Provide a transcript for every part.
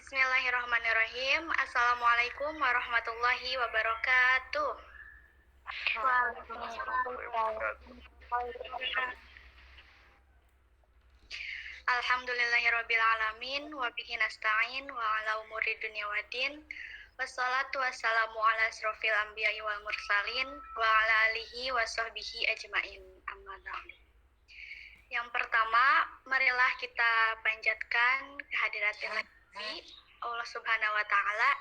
Bismillahirrahmanirrahim. Assalamualaikum warahmatullahi wabarakatuh. Alhamdulillahirabbil alamin wa bihi nasta'in wa ala umuri dunya waddin. Wassalatu wassalamu ala asrofil anbiya'i wal mursalin wa ala alihi wa sahbihi ajmain. Amma ba'du. Yang pertama, marilah kita panjatkan kehadirat Allah Subhanahu wa taala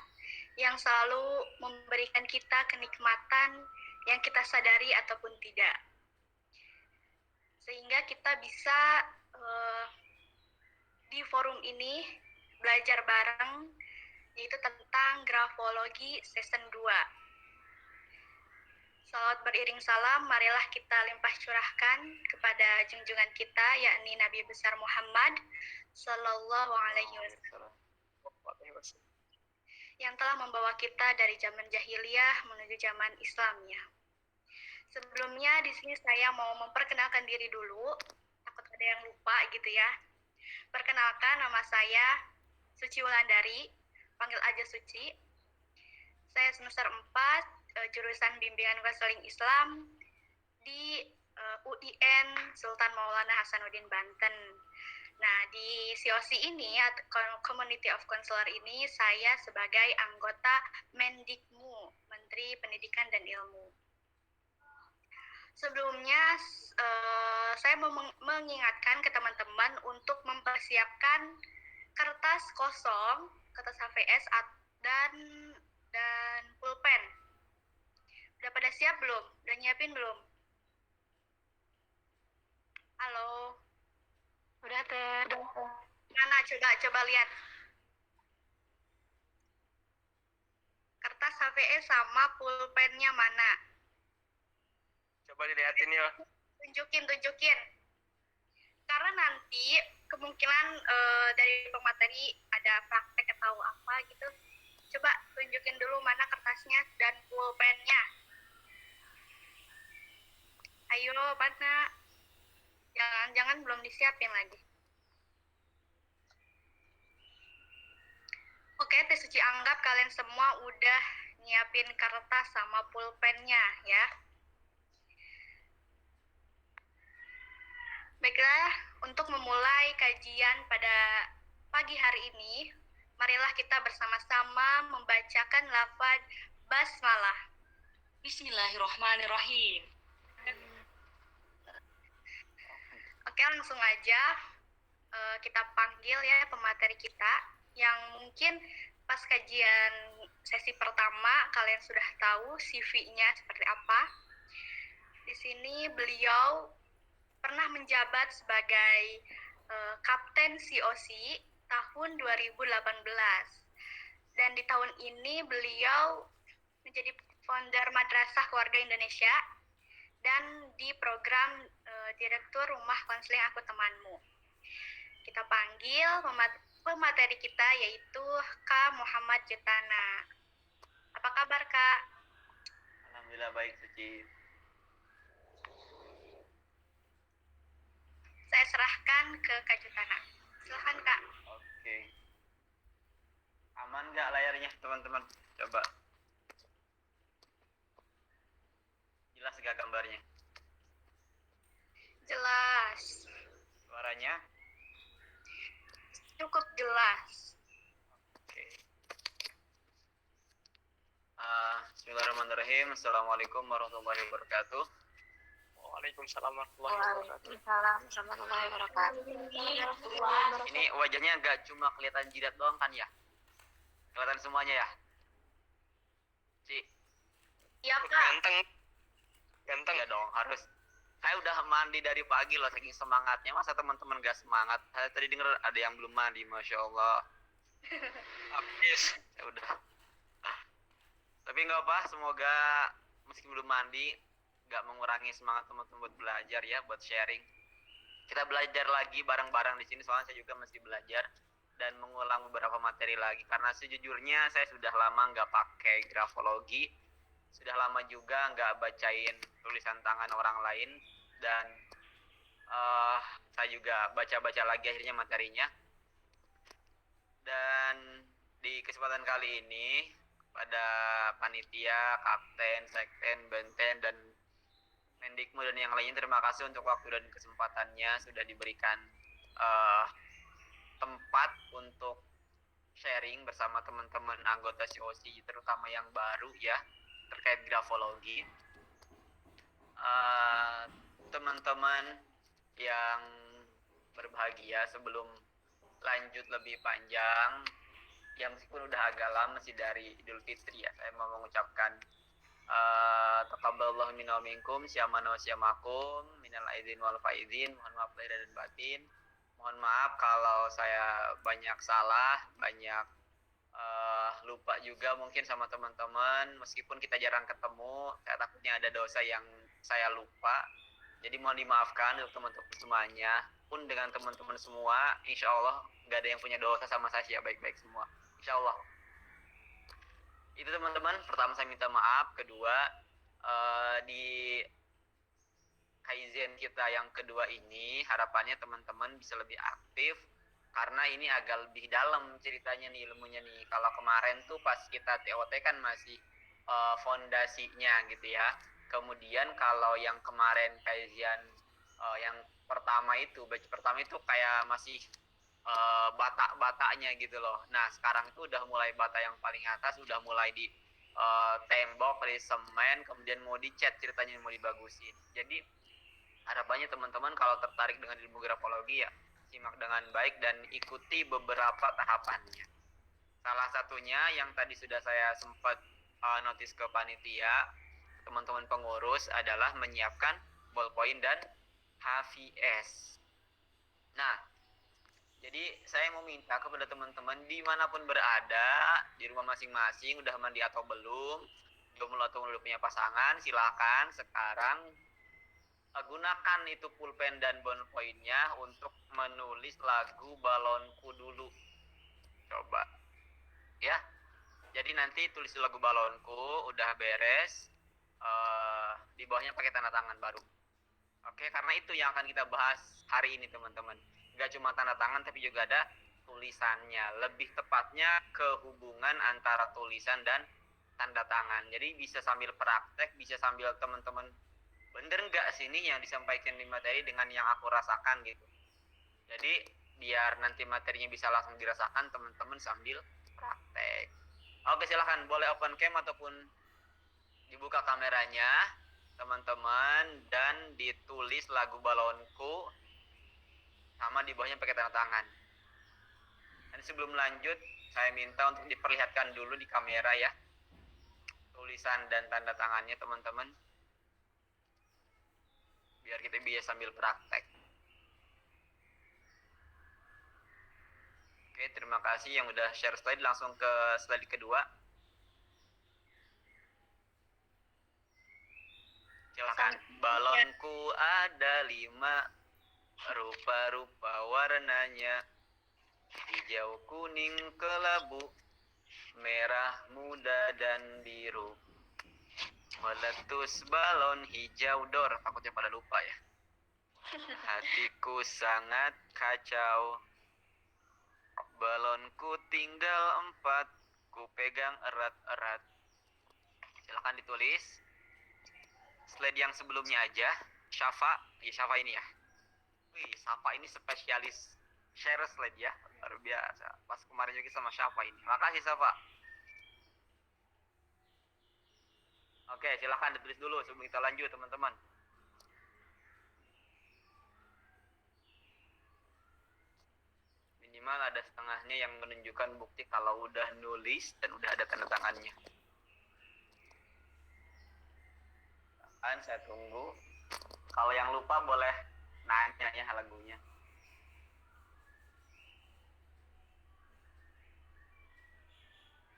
yang selalu memberikan kita kenikmatan yang kita sadari ataupun tidak. Sehingga kita bisa di forum ini belajar bareng, yaitu tentang grafologi season 2. Salawat beriring salam, marilah kita limpah curahkan kepada junjungan kita, yakni Nabi besar Muhammad Sallallahu Alaihi Wasallam, yang telah membawa kita dari zaman jahiliyah menuju zaman Islamnya. Sebelumnya di sini saya mau memperkenalkan diri dulu, takut ada yang lupa gitu ya. Perkenalkan, nama saya Suci Wulandari, panggil aja Suci. Saya semester 4, jurusan Bimbingan Konseling Islam di UIN Sultan Maulana Hasanuddin Banten. Nah, di COC ini, Community of Counselor ini, saya sebagai anggota Mendikmu, Menteri Pendidikan dan Ilmu. Sebelumnya, saya mau mengingatkan ke teman-teman untuk mempersiapkan kertas kosong, kertas HVS dan pulpen. Udah pada siap belum? Udah nyiapin belum? Halo? Udah, Teh. Mana? Coba lihat. Kertas HVS sama pulpennya mana? Coba dilihatin ya. Tunjukin. Karena nanti kemungkinan dari pemateri ada praktek atau apa gitu. Coba tunjukin dulu mana kertasnya dan pulpennya. Ayo, mana? Jangan belum disiapin lagi. Oke, Teh Suci anggap kalian semua udah nyiapin kertas sama pulpennya ya. Baiklah, untuk memulai kajian pada pagi hari ini, marilah kita bersama-sama membacakan lafaz basmalah. Bismillahirrahmanirrahim. Oke, langsung aja kita panggil ya pemateri kita yang mungkin pas kajian sesi pertama kalian sudah tahu CV-nya seperti apa. Di sini beliau pernah menjabat sebagai Kapten COC tahun 2018. Dan di tahun ini beliau menjadi founder Madrasah Keluarga Indonesia dan di program Direktur Rumah Konseling Aku Temanmu. Kita panggil pemateri kita yaitu Kak Muhammad Jutana. Apa kabar, Kak? Alhamdulillah baik, Suci. Saya serahkan ke Kak Jutana. Silakan, Kak. Oke. Aman nggak layarnya, teman-teman? Coba. Jelas nggak gambarnya? Jelas. Suaranya? Cukup jelas. Oke. Bismillahirrahmanirrahim. Assalamualaikum warahmatullahi wabarakatuh. Waalaikumsalam warahmatullahi wabarakatuh. Ini wajahnya nggak cuma kelihatan jidat doang kan ya? Kelihatan semuanya ya? Iya, Kak. Ganteng ya dong, harus. Saya udah mandi dari pagi loh, saking semangatnya. Masa teman-teman gak semangat? Saya tadi denger ada yang belum mandi, Masya Allah. Habis. Ya udah. Tapi nggak apa, semoga meski belum mandi nggak mengurangi semangat teman-teman buat belajar ya, buat sharing. Kita belajar lagi bareng-bareng di sini, soalnya saya juga mesti belajar dan mengulang beberapa materi lagi. Karena sejujurnya saya sudah lama nggak pakai grafologi, sudah lama juga nggak bacain tulisan tangan orang lain, dan saya juga baca-baca lagi akhirnya materinya. Dan kesempatan kali ini pada panitia, kapten, sekten, benten, dan Mendikmu dan yang lainnya, terima kasih untuk waktu dan kesempatannya sudah diberikan tempat untuk sharing bersama teman-teman anggota COC, terutama yang baru ya, terkait grafologi. Teman-teman yang berbahagia, sebelum lanjut lebih panjang, yang meskipun udah agak lama sih dari Idul Fitri ya, saya mau mengucapkan taqabbalallahu minna wa minkum, syamana wa syamakum, minal aidin wal faizin, mohon maaf lahir dan batin. Mohon maaf kalau saya banyak salah, banyak lupa juga mungkin sama teman-teman, meskipun kita jarang ketemu, saya takutnya ada dosa yang saya lupa. Jadi mohon dimaafkan untuk teman-teman semuanya. Pun dengan teman-teman semua, insya Allah gak ada yang punya dosa sama saya, baik-baik semua, insya Allah. Itu teman-teman, pertama saya minta maaf. Kedua, di Kaizen kita yang kedua ini, harapannya teman-teman bisa lebih aktif, karena ini agak lebih dalam ceritanya nih, ilmunya nih. Kalau kemarin tuh pas kita TOT kan masih fondasinya gitu ya. Kemudian kalau yang kemarin Kaizen yang pertama itu, batch pertama itu kayak masih bata-batanya gitu loh. Nah sekarang itu udah mulai bata yang paling atas, udah mulai di tembok, di semen, kemudian mau dicat ceritanya, mau dibagusin. Jadi harapannya teman-teman kalau tertarik dengan ilmu grafologi ya simak dengan baik dan ikuti beberapa tahapannya. Salah satunya yang tadi sudah saya sempat notice ke panitia, teman-teman pengurus, adalah menyiapkan ballpoint dan HVS. Nah, jadi saya mau minta kepada teman-teman dimanapun berada, di rumah masing-masing, udah mandi atau belum, jomblo atau belum punya pasangan, silakan sekarang gunakan itu pulpen dan ballpointnya untuk menulis lagu Balonku dulu. Coba ya. Jadi nanti tulis lagu Balonku, udah beres, di bawahnya pakai tanda tangan baru. Oke, karena itu yang akan kita bahas hari ini teman-teman. Gak cuma tanda tangan tapi juga ada tulisannya. Lebih tepatnya kehubungan antara tulisan dan tanda tangan. Jadi bisa sambil praktek, bisa sambil teman-teman, bener nggak sih ini yang disampaikan di materi dengan yang aku rasakan gitu. Jadi biar nanti materinya bisa langsung dirasakan teman-teman sambil praktek. Oke, silahkan boleh open cam ataupun dibuka kameranya teman-teman, dan ditulis lagu Balonku sama di bawahnya pakai tanda tangan. Dan sebelum lanjut saya minta untuk diperlihatkan dulu di kamera ya tulisan dan tanda tangannya teman-teman, biar kita bisa sambil praktek. Oke, terima kasih yang udah share slide. Langsung ke slide kedua. Silakan. Balonku ada 5, rupa-rupa warnanya, hijau, kuning, kelabu, merah, muda, dan biru. Meletus balon hijau dor. Takutnya pada lupa ya. Hatiku sangat kacau, balonku tinggal 4, ku pegang erat-erat. Silahkan ditulis. Slide yang sebelumnya aja. Syafa, ya Syafa ini ya. Wih, Syafa ini spesialis share slide ya, luar biasa. Pas kemarin juga sama Syafa ini. Makasih Syafa. Oke, silahkan ditulis dulu sebelum kita lanjut teman-teman. Minimal ada setengahnya yang menunjukkan bukti kalau udah nulis dan udah ada tanda tangannya. Saya tunggu. Kalau yang lupa boleh nanya ya lagunya.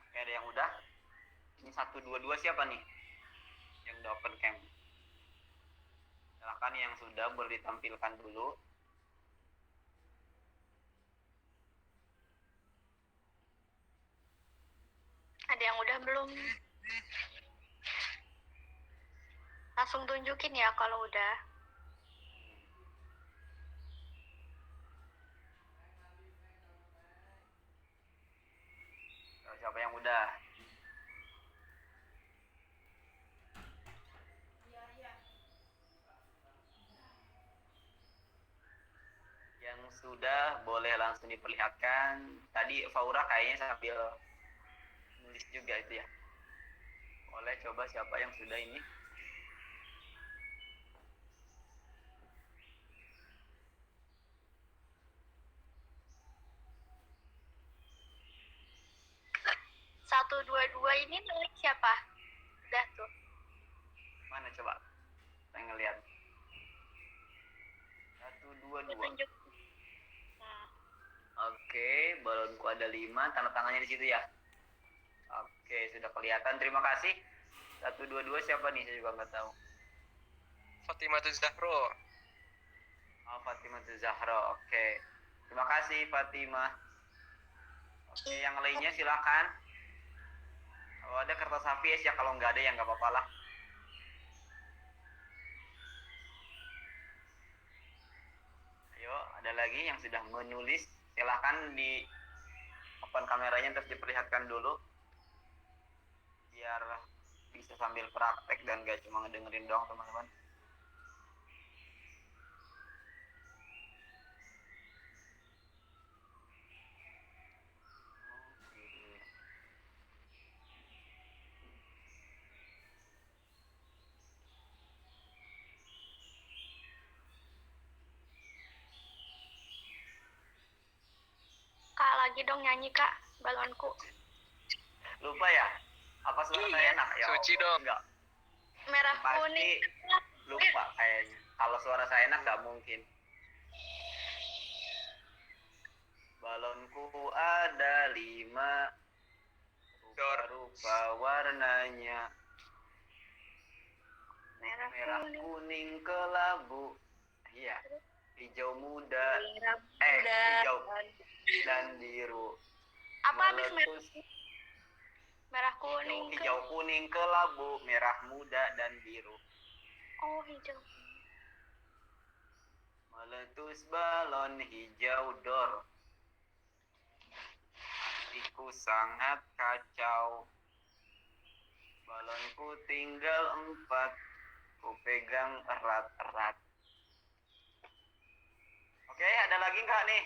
Oke, ada yang udah? Ini 1, 2, 2 siapa nih? Yang udah open cam. Silahkan yang sudah boleh ditampilkan dulu. Ada yang udah belum? Langsung tunjukin ya kalau udah. Siapa udah. Yang sudah boleh langsung diperlihatkan. Tadi Faura kayaknya sambil nulis juga itu ya. Boleh coba siapa yang sudah ini? Satu dua dua ini milik siapa? Udah tuh. Mana coba? Saya ngeliat. 1, 2, 2. Tunjuk. Oke, balonku ada 5, tanda tangannya di situ ya. Oke, sudah kelihatan. Terima kasih. 1, 2, 2 siapa nih? Saya juga nggak tahu. Fatimah Zahro. Oh, Fatimah Zahra. Oke. Terima kasih Fatimah. Oke, yang lainnya silakan. Kalau ada kertas HVS ya, kalau nggak ada ya nggak apa-apa lah. Ayo, ada lagi yang sudah menulis. Silakan di open kameranya terus diperlihatkan dulu. Biar bisa sambil praktek dan gak cuma ngedengerin doang teman-teman. Kak, lagi dong nyanyi Kak, balonku. Lupa ya? Apa suara saya enak? Ya, Suci Allah, dong. enggak. Merah Pasti kuning. lupa kayaknya. Kalau suara saya enak nggak mungkin. Balonku ada 5, rupa-rupa warnanya. Merah Merah kuning. kuning kelabu. Iya. Hijau muda. Merah Hijau dan biru. Apa habis merah? Meletus Merah kuning. hijau kuning kelabu, merah muda dan biru. Oh, hijau. Meletus balon hijau dor. Hatiku sangat kacau. Balonku tinggal 4, ku pegang erat-erat. Oke, ada lagi nggak nih?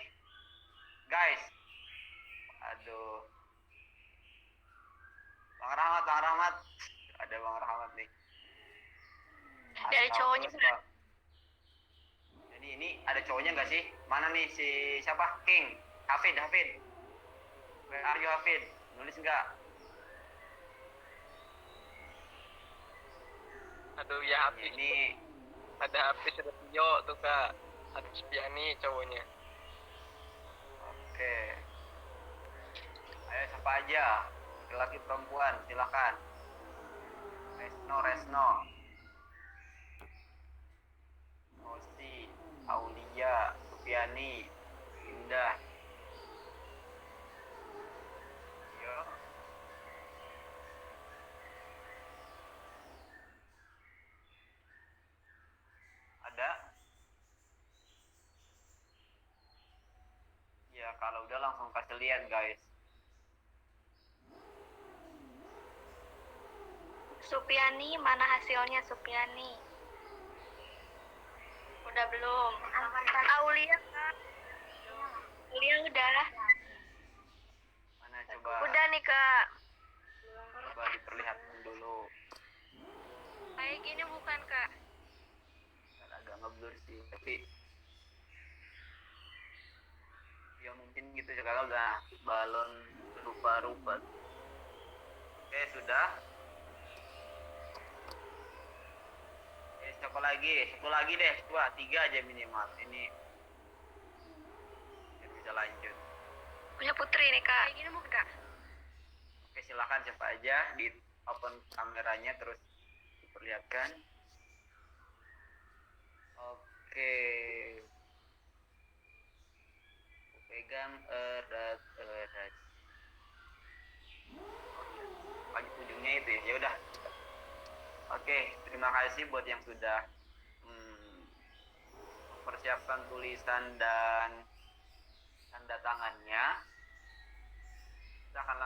Guys. Aduh. Bang Rahmat. Ada Bang Rahmat nih. Dari cowoknya Terus, Bang. Jadi ini ada cowoknya nggak sih? Mana nih si siapa? King. Hafid. Where are you, Hafid? Nulis nggak? Aduh ya Hafiz. Ini Ada Hafiz, ada Tio tuh Kak. Ada Supiani cowoknya. oke. Ayo siapa aja? Laki perempuan, silakan. Resno. Osi, Aulia, Supiani, Indah. Yo. Ada? Ya, kalau udah langsung kasih lihat, guys. Supiani, mana hasilnya Supiani? Udah belum? Aulia Kak. Aulia udah. Mana coba? Udah nih Kak. Coba diperlihatkan dulu. Kayak gini bukan Kak? Agak ngeblur sih, tapi ya mungkin gitu kalau udah balon rupa-rupa. Oke, sudah. Satu lagi deh, 3 aja minimal. Ini biar bisa lanjut. Punya Putri nih Kak. Kayak gini bukan Kak? Oke, silakan siapa aja di open kameranya terus diperlihatkan. Oke. Pegang erat. Pagi ujungnya itu ya. Ya udah. Oke, terima kasih buat yang sudah mempersiapkan tulisan dan tanda tangannya. Kita akan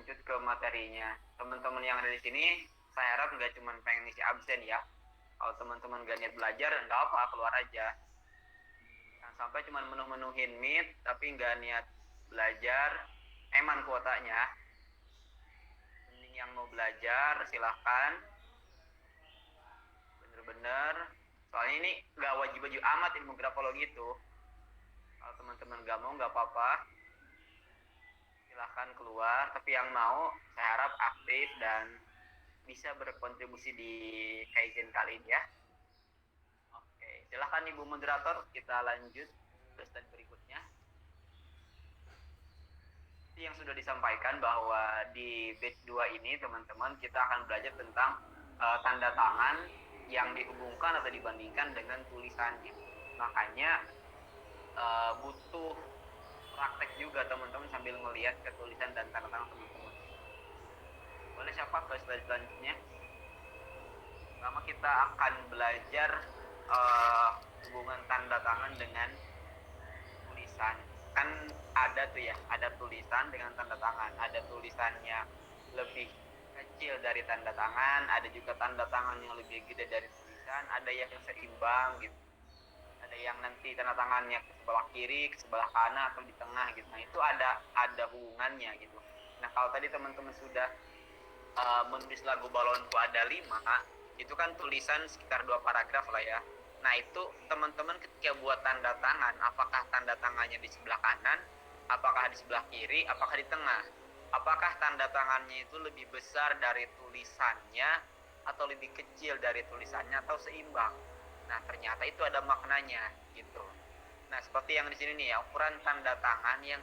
lanjut ke materinya. Teman-teman yang ada di sini, saya harap nggak cuma pengen ngisi absen ya. Kalau teman-teman gak niat belajar, nggak apa, keluar aja. Jangan sampai cuma menuhin meet, tapi nggak niat belajar, eman kuotanya. Mending yang mau belajar, silahkan. Bener-bener. Soalnya ini nggak wajib-wajib amat ilmu grafologi itu. Kalau teman-teman nggak mau, nggak apa-apa. Silahkan keluar, tapi yang mau saya harap aktif dan bisa berkontribusi di Kaizen kali ini ya. Oke, silahkan Ibu Moderator, kita lanjut ke slide berikutnya. Seperti yang sudah disampaikan bahwa di batch 2 ini teman-teman kita akan belajar tentang tanda tangan yang dihubungkan atau dibandingkan dengan tulisannya. Makanya butuh praktek juga teman-teman sambil melihat ke tulisan dan tanda tangan teman-teman. Boleh siapa ke slide selanjutnya? Pertama kita akan belajar hubungan tanda tangan dengan tulisan. Kan ada tuh ya, ada tulisan dengan tanda tangan. Ada tulisannya lebih kecil dari tanda tangan, ada juga tanda tangan yang lebih gede dari tulisan, ada yang seimbang gitu. Ada yang nanti tanda tangannya ke sebelah kiri, ke sebelah kanan atau di tengah gitu. Nah, itu ada hubungannya gitu. Nah, kalau tadi teman-teman sudah menulis lagu balonku ada 5, itu kan tulisan sekitar 2 paragraf lah ya. Nah, itu teman-teman ketika buat tanda tangan, apakah tanda tangannya di sebelah kanan, apakah di sebelah kiri, apakah di tengah? Apakah tanda tangannya itu lebih besar dari tulisannya atau lebih kecil dari tulisannya atau seimbang? Nah, ternyata itu ada maknanya gitu. Nah, seperti yang di sini nih ya, ukuran tanda tangan yang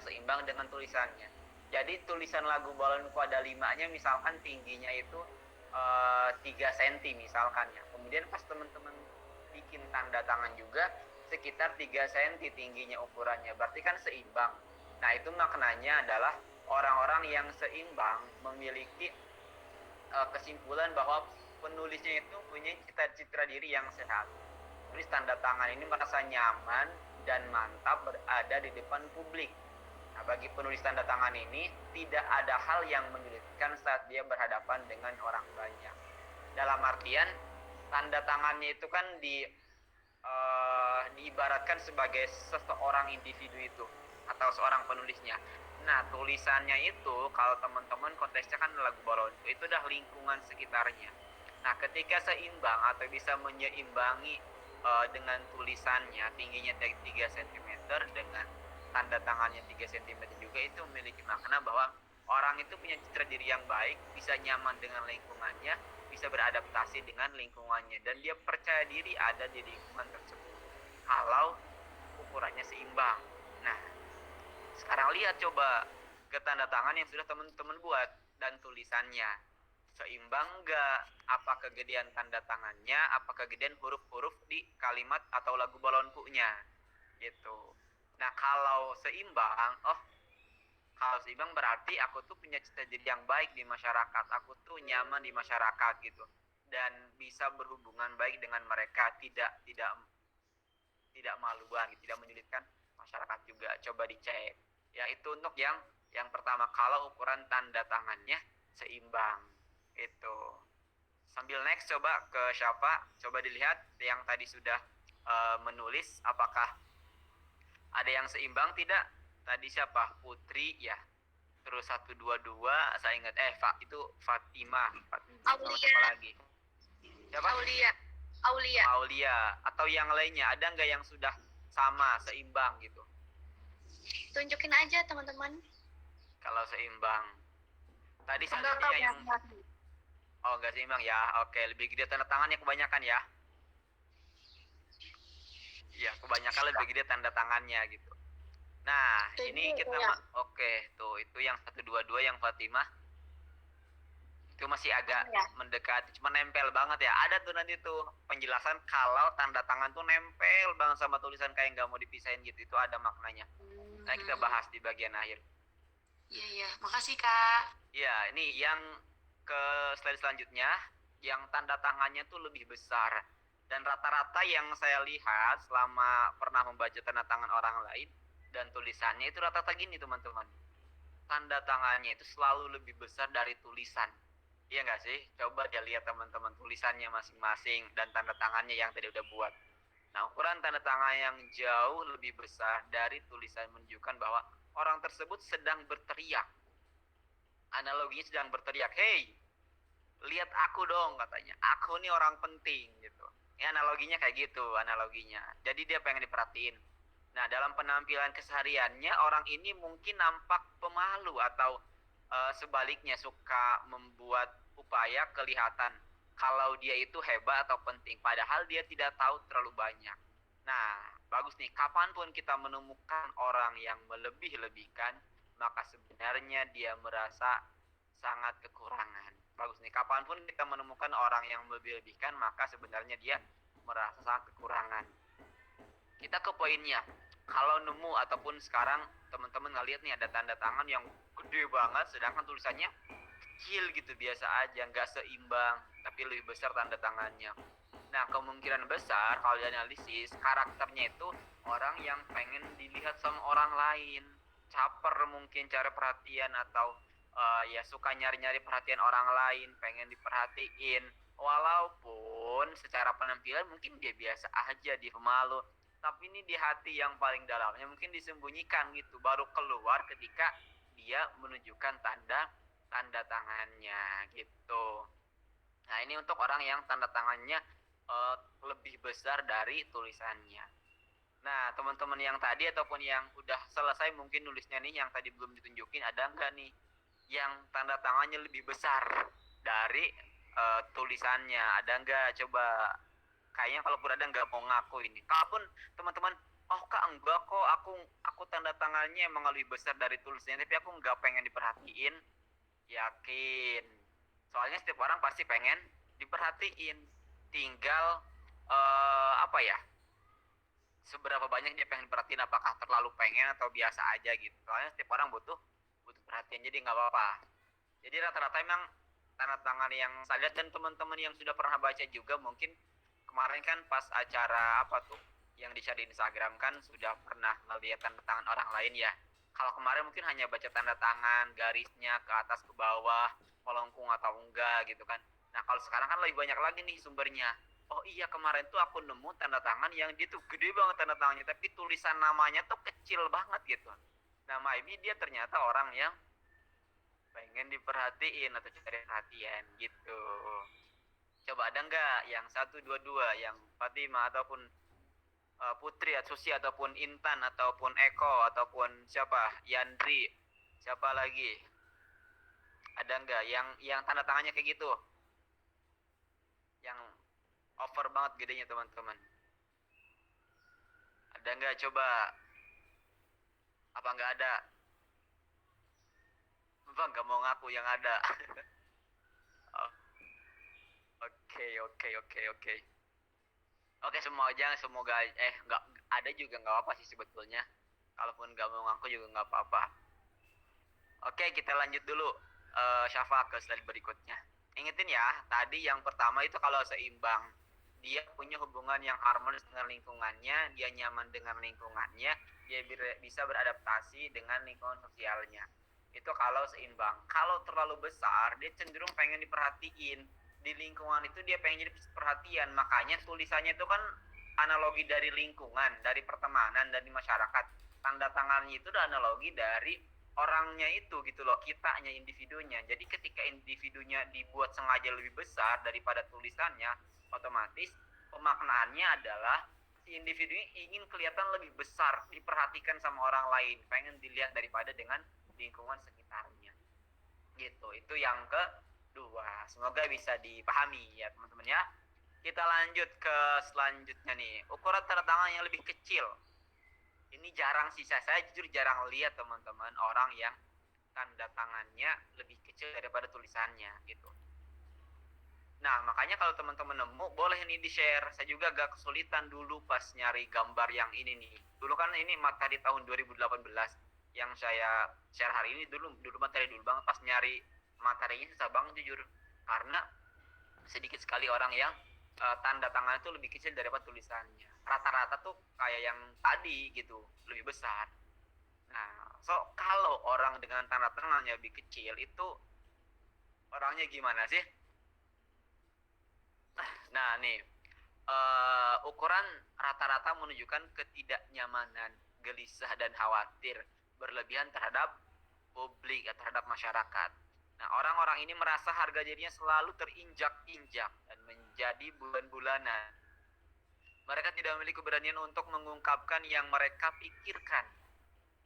seimbang dengan tulisannya. Jadi tulisan lagu balonku ada 5-nya misalkan tingginya itu 3 cm misalkan ya. Kemudian pas teman-teman bikin tanda tangan juga sekitar 3 cm tingginya ukurannya. Berarti kan seimbang. Nah, itu maknanya adalah orang-orang yang seimbang memiliki kesimpulan bahwa penulisnya itu punya citra diri yang sehat. Tulis tanda tangan ini merasa nyaman dan mantap berada di depan publik. Nah, bagi penulis tanda tangan ini tidak ada hal yang menyulitkan saat dia berhadapan dengan orang banyak. Dalam artian tanda tangannya itu kan diibaratkan sebagai seseorang individu itu atau seorang penulisnya. Nah, tulisannya itu kalau teman-teman konteksnya kan lagu balonku itu udah lingkungan sekitarnya. Nah, ketika seimbang atau bisa menyeimbangi dengan tulisannya tingginya 3 cm dengan tanda tangannya 3 cm juga, itu memiliki makna bahwa orang itu punya citra diri yang baik, bisa nyaman dengan lingkungannya, bisa beradaptasi dengan lingkungannya, dan dia percaya diri ada di lingkungan tersebut kalau ukurannya seimbang. Nah, sekarang lihat coba ke tanda tangan yang sudah teman-teman buat dan tulisannya. Seimbang nggak? Apa kegedean tanda tangannya, apa kegedean huruf-huruf di kalimat atau lagu balonku-nya gitu. Nah, kalau seimbang, kalau seimbang berarti aku tuh punya cita diri yang baik di masyarakat, aku tuh nyaman di masyarakat gitu, dan bisa berhubungan baik dengan mereka, tidak maluan, tidak menyulitkan masyarakat juga. Coba dicek ya, itu untuk yang pertama kalau ukuran tanda tangannya seimbang itu. Sambil next coba ke siapa, coba dilihat yang tadi sudah menulis apakah ada yang seimbang tidak. Tadi siapa? Putri ya, terus 122 saya ingat itu Fatimah Aulia. siapa lagi? Siapa? Aulia atau yang lainnya, ada nggak yang sudah sama seimbang gitu? Tunjukin aja teman-teman. Kalau seimbang tadi selanjutnya yang nggak seimbang ya. Oke, lebih gede tanda tangannya kebanyakan ya. Iya, kebanyakan lebih gede tanda tangannya gitu. Nah, ini kita oke, tuh itu yang 122 yang Fatimah itu masih agak mendekati, cuma nempel banget ya. Ada tuh nanti tuh penjelasan kalau tanda tangan tuh nempel banget sama tulisan kayak nggak mau dipisahin gitu, itu ada maknanya. Nah, kita bahas di bagian akhir. Iya, makasih Kak. Iya, ini yang ke slide selanjutnya, yang tanda tangannya tuh lebih besar. Dan rata-rata yang saya lihat selama pernah membaca tanda tangan orang lain dan tulisannya itu rata-rata gini teman-teman. tanda tangannya itu selalu lebih besar dari tulisan. Iya nggak sih? Coba dia lihat teman-teman tulisannya masing-masing dan tanda tangannya yang tadi udah buat. Nah, ukuran tanda tangan yang jauh lebih besar dari tulisan menunjukkan bahwa orang tersebut sedang berteriak. Analoginya sedang berteriak, "Hey, lihat aku dong," katanya. "Aku nih orang penting," gitu. Ya, analoginya kayak gitu, analoginya. Jadi dia pengen diperhatiin. Nah, dalam penampilan kesehariannya, orang ini mungkin nampak pemalu atau sebaliknya suka membuat upaya kelihatan kalau dia itu hebat atau penting, padahal dia tidak tahu terlalu banyak. Nah, bagus nih, kapanpun kita menemukan orang yang melebih-lebihkan, maka sebenarnya dia merasa sangat kekurangan. Bagus nih, kapanpun kita menemukan orang yang melebih-lebihkan, maka sebenarnya dia merasa sangat kekurangan. Kita ke poinnya. Kalau nemu ataupun sekarang teman-teman ngeliat nih ada tanda tangan yang gede banget, sedangkan tulisannya kecil gitu, biasa aja, nggak seimbang, tapi lebih besar tanda tangannya. Nah, kemungkinan besar kalau dianalisis, karakternya itu orang yang pengen dilihat sama orang lain, caper mungkin cara perhatian, atau ya suka nyari-nyari perhatian orang lain, pengen diperhatiin, walaupun secara penampilan mungkin dia biasa aja, dia pemalu, tapi ini di hati yang paling dalamnya mungkin disembunyikan gitu, baru keluar ketika dia menunjukkan tanda tangannya gitu. Nah, ini untuk orang yang tanda tangannya lebih besar dari tulisannya. Nah, teman-teman yang tadi ataupun yang udah selesai mungkin nulisnya nih, yang tadi belum ditunjukin, ada nggak nih yang tanda tangannya lebih besar dari tulisannya? Ada nggak? Coba. Kayaknya kalaupun ada nggak mau ngaku ini. Kalaupun teman-teman, "Oh kak, enggak kok, aku tanda tangannya emang lebih besar dari tulisannya, tapi aku nggak pengen diperhatiin." Yakin. Soalnya setiap orang pasti pengen diperhatiin. Tinggal apa ya? Seberapa banyak dia pengen diperhatiin, apakah terlalu pengen atau biasa aja gitu. Soalnya setiap orang butuh perhatian, jadi nggak apa-apa. Jadi rata-rata emang tanda tangan yang saya lihat, dan teman-teman yang sudah pernah baca juga mungkin kemarin kan pas acara apa tuh yang di-share di Instagram kan sudah pernah melihat tanda tangan orang lain ya. Kalau kemarin mungkin hanya baca tanda tangan, garisnya ke atas ke bawah, melengkung atau enggak gitu kan. Nah, kalau sekarang kan lebih banyak lagi nih sumbernya. Oh iya, kemarin tuh aku nemu tanda tangan yang dia tuh gede banget tanda tangannya, tapi tulisan namanya tuh kecil banget gitu. Nah, maybe dia ternyata orang yang pengen diperhatiin atau cari perhatian gitu. Coba ada nggak yang 1, 2, 2, yang Fatima ataupun Putri, Susi ataupun Intan ataupun Eko ataupun siapa, Yandri, siapa lagi? Ada nggak yang tanda tangannya kayak gitu? Yang over banget gedenya teman-teman. Ada nggak? Coba. Apa nggak ada? Bang nggak mau ngaku yang ada. Oke. Oke, semoga nggak ada juga nggak apa sih sebetulnya. Kalaupun nggak mau ngaku juga nggak apa-apa. Oke, kita lanjut dulu Syafa ke slide berikutnya. Ingetin ya, tadi yang pertama itu kalau seimbang, dia punya hubungan yang harmonis dengan lingkungannya, dia nyaman dengan lingkungannya, dia bisa beradaptasi dengan lingkungan sosialnya. Itu kalau seimbang. Kalau terlalu besar, dia cenderung pengen diperhatiin. Di lingkungan itu dia pengen jadi perhatian, makanya tulisannya itu kan analogi dari lingkungan, dari pertemanan, dari masyarakat. Tanda tangannya itu udah analogi dari orangnya itu gitu loh, kitanya, individunya. Jadi ketika individunya dibuat sengaja lebih besar daripada tulisannya, otomatis pemaknaannya adalah si individu ini ingin kelihatan lebih besar, diperhatikan sama orang lain, pengen dilihat daripada dengan lingkungan sekitarnya gitu. Itu yang kedua, semoga bisa dipahami ya teman-teman ya. Kita lanjut ke selanjutnya nih, ukuran tanda tangan yang lebih kecil. Ini jarang sih, saya jujur jarang lihat teman-teman orang yang tanda tangannya lebih kecil daripada tulisannya gitu. Nah, makanya kalau teman-teman nemu, boleh nih di-share. Saya juga agak kesulitan dulu pas nyari gambar yang ini nih. Dulu kan ini materi tahun 2018 yang saya share hari ini, dulu materi dulu banget, pas nyari materinya susah banget jujur. Karena sedikit sekali orang yang tanda tangan itu lebih kecil daripada tulisannya. Rata-rata tuh kayak yang tadi gitu, lebih besar. Nah, so kalau orang dengan tanda tangannya lebih kecil itu orangnya gimana sih? Nah nih, ukuran rata-rata menunjukkan ketidaknyamanan, gelisah dan khawatir berlebihan terhadap publik, terhadap masyarakat. Nah, orang-orang ini merasa harga dirinya selalu terinjak-injak dan menjadi bulan-bulanan. Mereka tidak memiliki keberanian untuk mengungkapkan yang mereka pikirkan.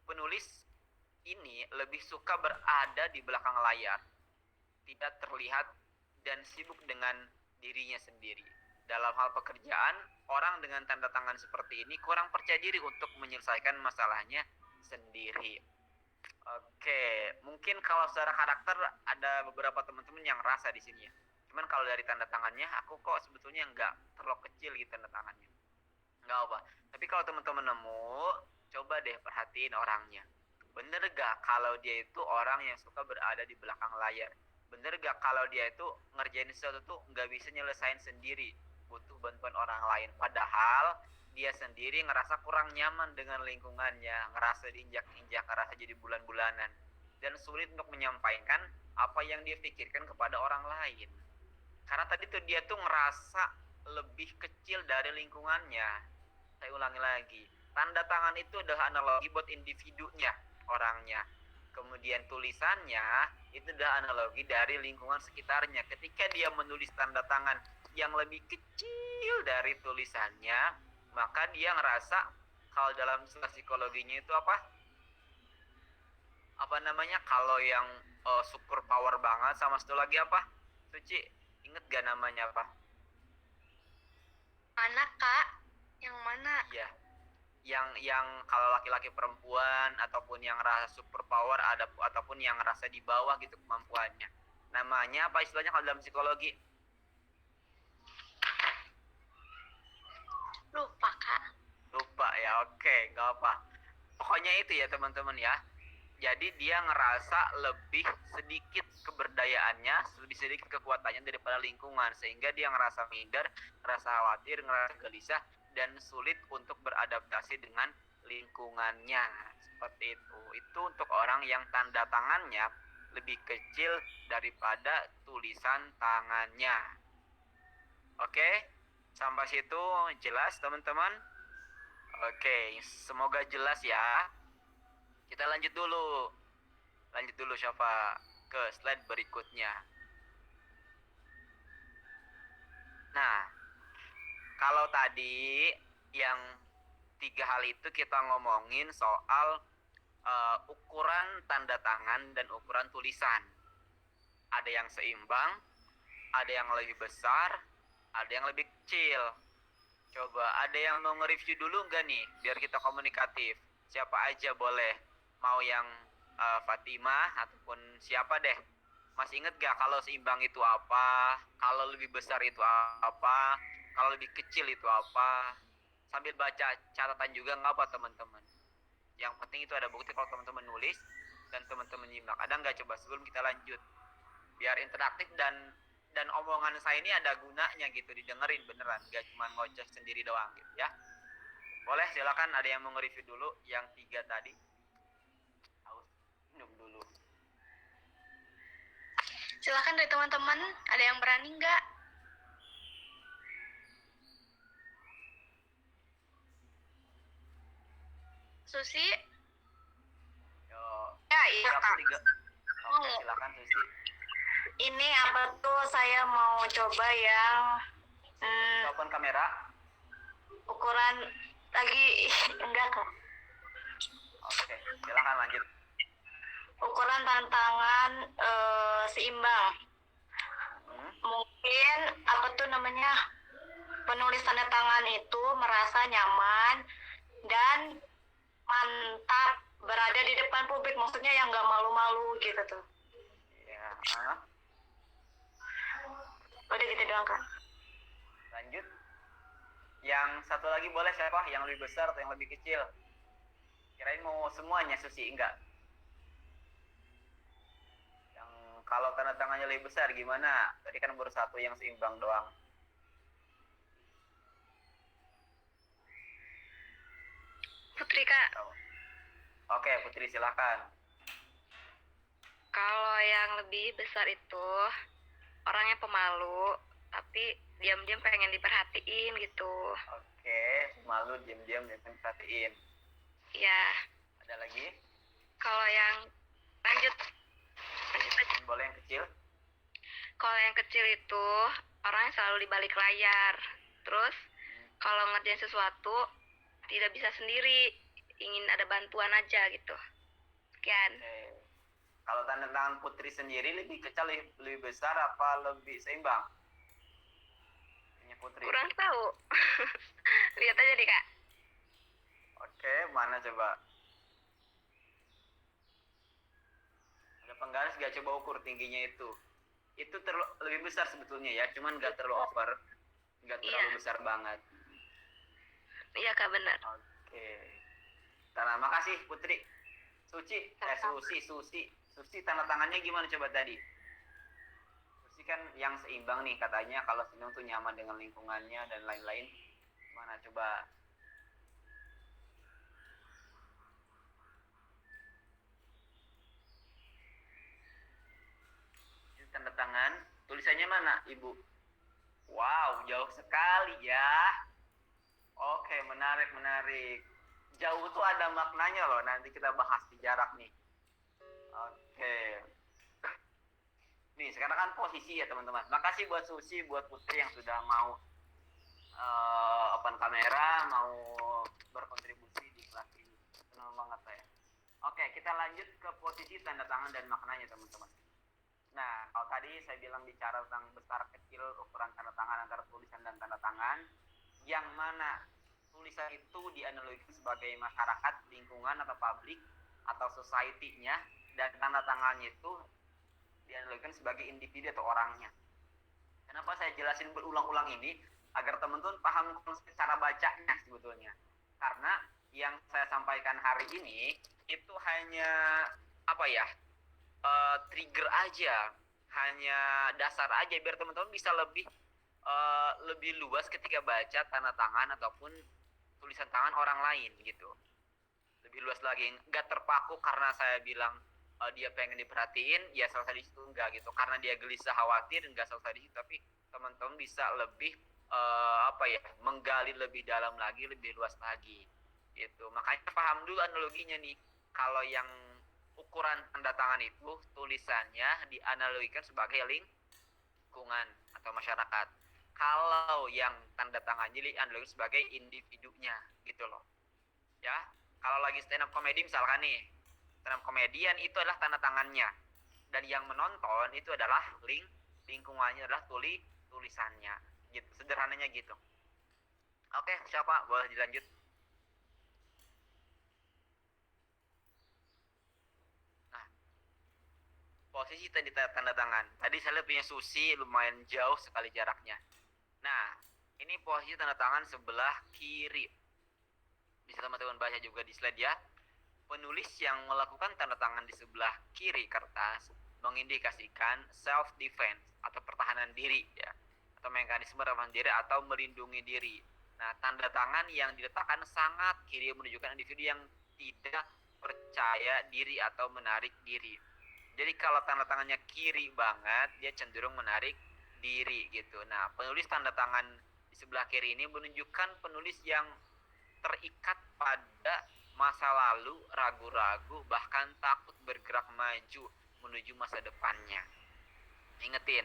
Penulis ini lebih suka berada di belakang layar, tidak terlihat dan sibuk dengan dirinya sendiri. Dalam hal pekerjaan, orang dengan tanda tangan seperti ini kurang percaya diri untuk menyelesaikan masalahnya sendiri. Oke, mungkin kalau secara karakter ada beberapa teman-teman yang rasa di sini ya. Cuman kalau dari tanda tangannya, aku kok sebetulnya nggak terlalu kecil gitu tanda tangannya. Nggak apa. Tapi kalau teman-teman nemu, coba deh perhatiin orangnya. Bener gak kalau dia itu orang yang suka berada di belakang layar? Bener gak kalau dia itu ngerjain sesuatu tuh nggak bisa nyelesain sendiri, butuh bantuan orang lain? Padahal dia sendiri ngerasa kurang nyaman dengan lingkungannya, ngerasa diinjak-injak, ngerasa jadi bulan-bulanan, dan sulit untuk menyampaikan apa yang dia pikirkan kepada orang lain. Karena tadi tuh dia tuh ngerasa lebih kecil dari lingkungannya. Saya ulangi lagi, tanda tangan itu adalah analogi buat individunya, orangnya. Kemudian tulisannya itu adalah analogi dari lingkungan sekitarnya. Ketika dia menulis tanda tangan yang lebih kecil dari tulisannya, maka dia ngerasa kalau dalam psikologinya itu apa namanya, kalau yang super power banget, sama satu lagi apa, Suci, inget gak namanya apa? Mana Kak? Yang mana? Iya, yang kalau laki-laki perempuan ataupun yang rasa super power ada ataupun yang rasa di bawah gitu kemampuannya, namanya apa istilahnya kalau dalam psikologi? Lupa Kak. Lupa ya, oke, gak apa. Pokoknya itu ya teman-teman ya. Jadi dia ngerasa lebih sedikit keberdayaannya, lebih sedikit kekuatannya daripada lingkungan, sehingga dia ngerasa minder, ngerasa khawatir, ngerasa gelisah, dan sulit untuk beradaptasi dengan lingkungannya. Seperti itu. Itu untuk orang yang tanda tangannya lebih kecil daripada tulisan tangannya. Oke, sampai situ jelas teman-teman? Oke, semoga jelas ya. Kita lanjut dulu. Lanjut dulu Syafa ke slide berikutnya. Nah, kalau tadi yang 3 hal itu kita ngomongin soal ukuran tanda tangan dan ukuran tulisan. Ada yang seimbang, ada yang lebih besar, ada yang lebih kecil. Coba ada yang mau nge-review dulu nggak nih, biar kita komunikatif? Siapa aja boleh. Mau yang Fatimah ataupun siapa deh. Masih inget gak kalau seimbang itu apa? Kalau lebih besar itu apa? Kalau lebih kecil itu apa? Sambil baca catatan juga nggak apa teman-teman. Yang penting itu ada bukti kalau teman-teman nulis dan teman-teman nyimak. Ada nggak coba sebelum kita lanjut? Biar interaktif dan omongan saya ini ada gunanya gitu, didengerin beneran, gak cuma ngoceh sendiri doang gitu ya. Boleh, silakan ada yang mau nge-review dulu yang 3 tadi. Haus, minum dulu. Silakan dari teman-teman, ada yang berani nggak? Susi? Yo, Ya, iya siapa Kak. 3? Oke, silakan Susi. Ini apa tuh saya mau coba yang Open kamera. ukuran lagi enggak Kak. Oke, silakan lanjut. Ukuran tantangan seimbang. Mungkin apa tuh namanya, penulis tanda tangan itu merasa nyaman dan mantap berada di depan publik, maksudnya yang nggak malu-malu gitu tuh. Ya, Udah gitu doang Kak. lanjut. Yang satu lagi boleh siapa? Yang lebih besar atau yang lebih kecil? Kirain mau semuanya Susi, enggak? Yang kalau tanda tangannya lebih besar gimana? Tadi kan baru satu yang seimbang doang. Putri Kak. Oke, Putri silakan. Kalau yang lebih besar itu orangnya pemalu, tapi diam-diam pengen diperhatiin gitu. Oke, malu diam-diam dan perhatiin. Ya, Ada lagi? kalau yang lanjut aja. Boleh yang kecil? Kalau yang kecil itu orangnya selalu di balik layar. Terus kalau ngerjain sesuatu tidak bisa sendiri, ingin ada bantuan aja gitu. Sekian. Oke. Kalau tanda tangan Putri sendiri lebih kecil, lebih besar apa lebih seimbang? Punya Putri. Kurang tahu. Lihat aja deh, Kak. Oke, mana coba? Ada penggaris gak, coba ukur tingginya itu. Itu lebih besar sebetulnya ya, cuman gak terlalu over. Gak terlalu besar banget. Iya, Kak, benar. Oke. Nah, makasih Putri. Susi tanda tangannya gimana coba tadi? Susi kan yang seimbang nih katanya, kalau senang tuh nyaman dengan lingkungannya dan lain-lain. Gimana coba? Ini tanda tangan, tulisannya mana Ibu? Wow, jauh sekali ya. Oke, menarik. Jauh tuh ada maknanya loh, nanti kita bahas di jarak nih. Oke. Nih, sekarang kan posisi ya teman-teman. Makasih buat Susi, buat Putri yang sudah mau open kamera, mau berkontribusi di kelas ini. Senang banget saya. Oke, kita lanjut ke posisi tanda tangan dan maknanya teman-teman. Nah, kalau tadi saya bilang bicara tentang besar kecil ukuran tanda tangan antara tulisan dan tanda tangan, yang mana tulisan itu dianalogikan sebagai masyarakat, lingkungan atau publik atau society-nya, dan tanda tangannya itu dianalogikan sebagai individu atau orangnya. Kenapa saya jelasin berulang-ulang ini? Agar teman-teman paham konsep cara bacanya sebetulnya. Karena yang saya sampaikan hari ini itu hanya trigger aja, hanya dasar aja biar teman-teman bisa lebih luas ketika baca tanda tangan ataupun tulisan tangan orang lain gitu. Lebih luas lagi, nggak terpaku karena saya bilang dia pengen diperhatiin, ya selesai di situ, enggak gitu. Karena dia gelisah, khawatir, enggak selesai di situ, tapi teman-teman bisa lebih menggali lebih dalam lagi, lebih luas lagi gitu. Makanya paham dulu analoginya nih. Kalau yang ukuran tanda tangan itu tulisannya dianalogikan sebagai lingkungan atau masyarakat. Kalau yang tanda tangannya dianalogikan sebagai individunya gitu loh. Ya, kalau lagi stand up comedy misalkan nih, stand up comedian itu adalah tanda tangannya, dan yang menonton itu adalah lingkungannya, adalah tulisannya gitu, sederhananya gitu. Oke, siapa boleh dilanjut? Nah, posisi tadi tanda tangan tadi saya punya Susi lumayan jauh sekali jaraknya. Nah, ini posisi tanda tangan sebelah kiri. Bisa teman-teman baca juga di slide ya. Penulis yang melakukan tanda tangan di sebelah kiri kertas mengindikasikan self defense atau pertahanan diri ya, atau mekanisme pertahanan diri atau melindungi diri. Nah, tanda tangan yang diletakkan sangat kiri menunjukkan individu yang tidak percaya diri atau menarik diri. Jadi kalau tanda tangannya kiri banget, dia cenderung menarik diri gitu. Nah, penulis tanda tangan di sebelah kiri ini menunjukkan penulis yang terikat pada masa lalu, ragu-ragu, bahkan takut bergerak maju menuju masa depannya. Ingetin.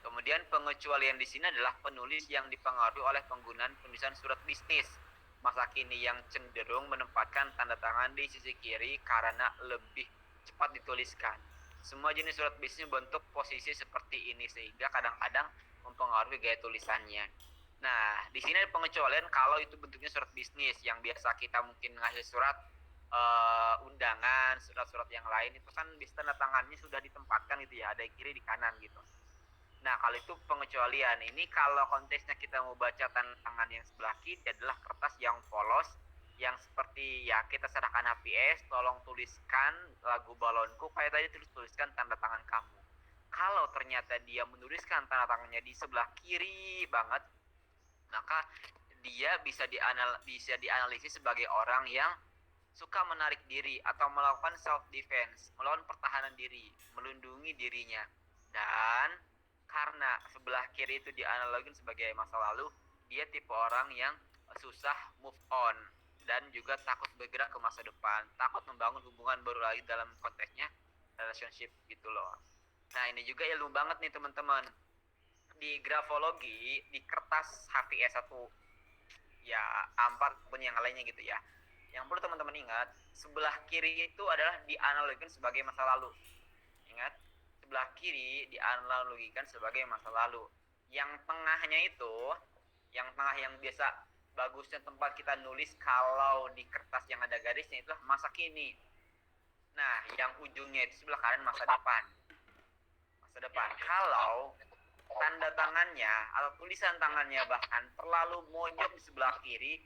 Kemudian pengecualian di sini adalah penulis yang dipengaruhi oleh penggunaan penulisan surat bisnis masa kini yang cenderung menempatkan tanda tangan di sisi kiri karena lebih cepat dituliskan. Semua jenis surat bisnis bentuk posisi seperti ini sehingga kadang-kadang mempengaruhi gaya tulisannya. Nah, di sini ada pengecualian kalau itu bentuknya surat bisnis yang biasa kita mungkin ngasih surat undangan, surat-surat yang lain itu kan bisa tanda tangannya sudah ditempatkan gitu ya, ada di kiri di kanan gitu. Nah, kalau itu pengecualian. Ini kalau konteksnya kita mau baca tanda tangan yang sebelah kiri adalah kertas yang polos, yang seperti ya kita serahkan HPS, tolong tuliskan lagu balonku, kayak tadi tuliskan tanda tangan kamu. Kalau ternyata dia menuliskan tanda tangannya di sebelah kiri banget, maka dia bisa dianalisis sebagai orang yang suka menarik diri atau melakukan self defense, melawan pertahanan diri, melindungi dirinya. Dan karena sebelah kiri itu dianalogin sebagai masa lalu, dia tipe orang yang susah move on dan juga takut bergerak ke masa depan, takut membangun hubungan baru lagi dalam konteksnya relationship gitu loh. Nah, ini juga ilmu banget nih teman-teman. Di grafologi, di kertas HVS1 ya A4 pun yang lainnya gitu ya. Yang perlu teman-teman ingat, sebelah kiri itu adalah dianalogikan sebagai masa lalu. Ingat, sebelah kiri dianalogikan sebagai masa lalu. Yang tengahnya itu, yang tengah yang biasa bagusnya tempat kita nulis kalau di kertas yang ada garisnya itulah masa kini. Nah, yang ujungnya itu sebelah kanan masa depan. Masa depan. Kalau tanda tangannya atau tulisan tangannya bahkan terlalu monyok di sebelah kiri,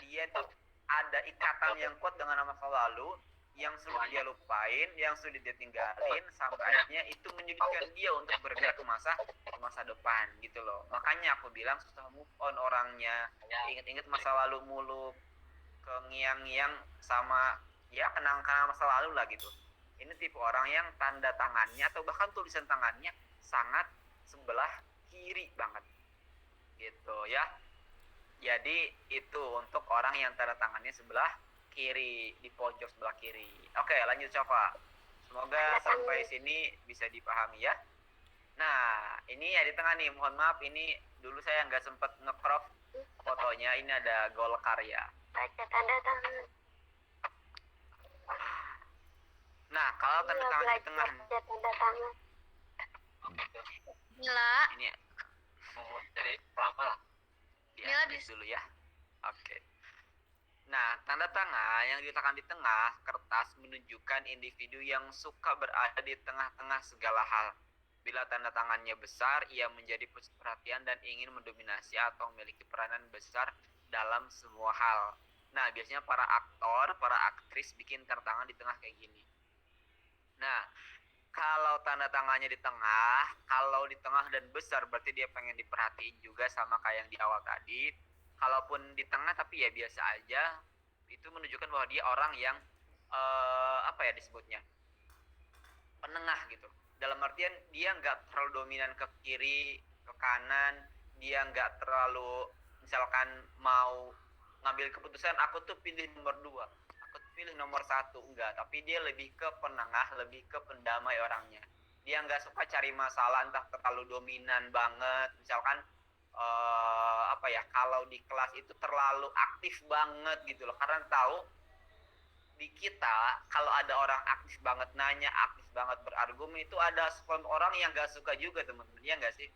dia tuh ada ikatan yang kuat dengan masa lalu yang sulit dia lupain, yang sulit dia tinggalin, sampai akhirnya itu menyulitkan dia untuk bergerak ke masa depan gitu loh. Makanya aku bilang susah move on orangnya, inget-inget masa lalu mulu, ke ngiang-ngiang sama ya kenang-kenang masa lalu lah gitu. Ini tipe orang yang tanda tangannya atau bahkan tulisan tangannya sangat sebelah kiri banget gitu ya. Jadi itu untuk orang yang tanda tangannya sebelah kiri, di pojok sebelah kiri. Oke, lanjut coba. Semoga sampai sini bisa dipahami ya. Nah, ini ya di tengah nih, mohon maaf ini dulu saya nggak sempat nge-crop fotonya. Ini ada Golkar ya. Baca tanda tangan. Nah, kalau tanda tangan di tengah Baca tanda tangan. Mila, ini Jadi lama lah. Mila diupdate bisa. dulu ya. Oke. Nah, tanda tangan yang diletakkan di tengah kertas menunjukkan individu yang suka berada di tengah-tengah segala hal. Bila tanda tangannya besar, ia menjadi pusat perhatian dan ingin mendominasi atau memiliki peranan besar dalam semua hal. Nah, biasanya para aktor, para aktris bikin tanda tangan di tengah kayak gini. Nah, kalau tanda tangannya di tengah, kalau di tengah dan besar berarti dia pengen diperhatiin juga sama kayak yang di awal tadi. Kalaupun di tengah tapi ya biasa aja, itu menunjukkan bahwa dia orang yang apa ya disebutnya, penengah gitu. Dalam artian dia nggak terlalu dominan ke kiri, ke kanan, dia nggak terlalu misalkan mau ngambil keputusan aku tuh pilih nomor 2, aku tuh pilih nomor 1, enggak, tapi dia lebih ke penengah, lebih ke pendamai orangnya. Dia nggak suka cari masalah entah terlalu dominan banget, misalkan apa ya, kalau di kelas itu terlalu aktif banget gitu loh, karena tahu di kita kalau ada orang aktif banget nanya, aktif banget berargumen, itu ada sekelompok orang yang nggak suka juga teman-teman, ya nggak sih?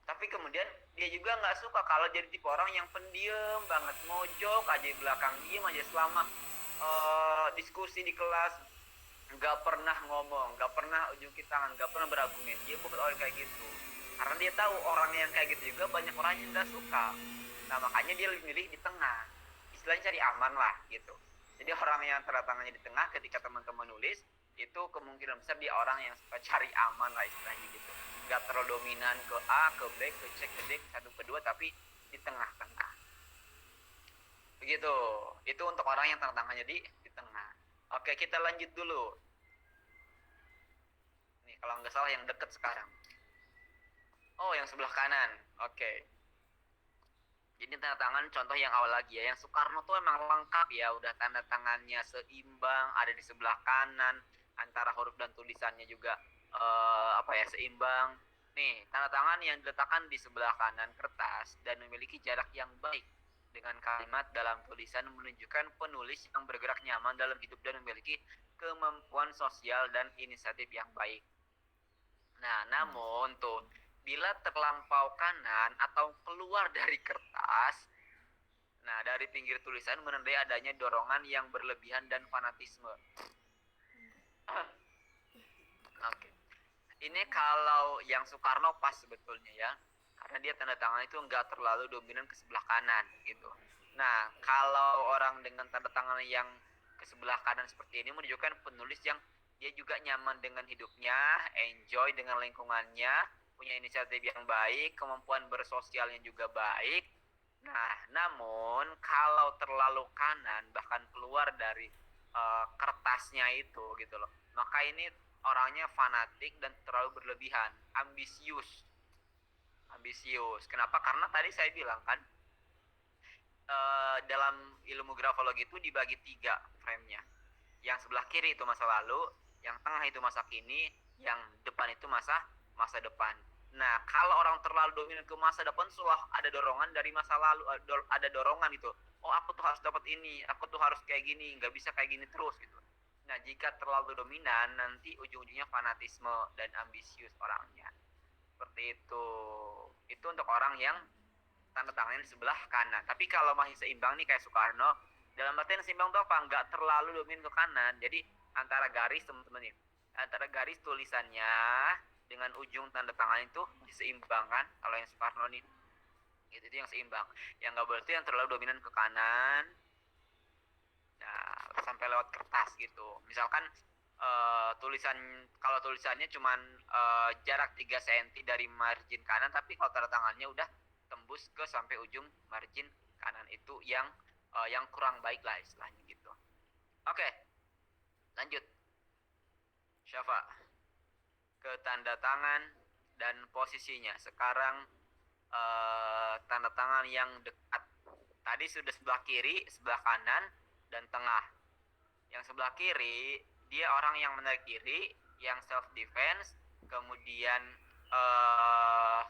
Tapi kemudian dia juga nggak suka kalau jadi tipe orang yang pendiam banget, mojok aja di belakang, diem aja selama diskusi di kelas, nggak pernah ngomong, nggak pernah ujungin tangan, nggak pernah berargumen. Dia bukan orang kayak gitu, karena dia tahu orang yang kayak gitu juga banyak orang yang nggak suka. Nah, makanya dia lebih milih di tengah, istilahnya cari aman lah gitu. Jadi orang yang tanda tangannya di tengah ketika teman-teman nulis, itu kemungkinan besar dia orang yang suka cari aman lah istilahnya gitu, nggak terlalu dominan ke A, ke B, ke C, ke D, ke 1, ke 2, tapi di tengah-tengah begitu. Itu untuk orang yang tanda tangannya di tengah. Oke, kita lanjut dulu nih, kalau nggak salah yang deket sekarang. Oh, yang sebelah kanan. Oke. Jadi tanda tangan contoh yang awal lagi ya. Yang Soekarno tuh emang lengkap ya. Udah tanda tangannya seimbang. Ada di sebelah kanan. Antara huruf dan tulisannya juga seimbang. Nih, tanda tangan yang diletakkan di sebelah kanan kertas dan memiliki jarak yang baik dengan kalimat dalam tulisan menunjukkan penulis yang bergerak nyaman dalam hidup dan memiliki kemampuan sosial dan inisiatif yang baik. Nah, namun tuh bila terlampau kanan atau keluar dari kertas, nah dari pinggir tulisan menandai adanya dorongan yang berlebihan dan fanatisme. Oke. Ini kalau yang Soekarno pas sebetulnya ya, karena dia tanda tangan itu nggak terlalu dominan ke sebelah kanan gitu. Nah, kalau orang dengan tanda tangan yang ke sebelah kanan seperti ini menunjukkan penulis yang dia juga nyaman dengan hidupnya, enjoy dengan lingkungannya, punya inisiatif yang baik, kemampuan bersosialnya juga baik. Nah, namun kalau terlalu kanan bahkan keluar dari kertasnya itu gitu loh. Maka ini orangnya fanatik dan terlalu berlebihan, ambisius. Kenapa? Karena tadi saya bilang kan, dalam ilmu grafologi itu dibagi 3 frame-nya. Yang sebelah kiri itu masa lalu, yang tengah itu masa kini, yang depan itu masa depan. Nah, kalau orang terlalu dominan ke masa depan, seolah ada dorongan dari masa lalu, ada dorongan gitu. Oh, aku tuh harus dapat ini, aku tuh harus kayak gini, nggak bisa kayak gini terus gitu. Nah, jika terlalu dominan, nanti ujung-ujungnya fanatisme dan ambisius orangnya. Seperti itu. Itu untuk orang yang tanda tangannya di sebelah kanan. Tapi kalau masih seimbang nih kayak Soekarno, dalam artian seimbang itu apa? Nggak terlalu dominan ke kanan. Jadi antara garis teman-teman nih, antara garis tulisannya dengan ujung tanda tangan itu seimbang kan? Kalau yang Soekarno nih, itu yang seimbang. Yang nggak boleh itu yang terlalu dominan ke kanan. Nah, sampai lewat kertas gitu. Misalkan kalau tulisannya cuman jarak 3 cm dari margin kanan, tapi kalau tanda tangannya udah tembus ke sampai ujung margin kanan, itu yang kurang baik lah istilahnya gitu. Oke, lanjut. Syafa, ke tanda tangan dan posisinya. Sekarang tanda tangan yang dekat. Tadi sudah sebelah kiri, sebelah kanan, dan tengah. Yang sebelah kiri, dia orang yang menarik diri, yang self defense, kemudian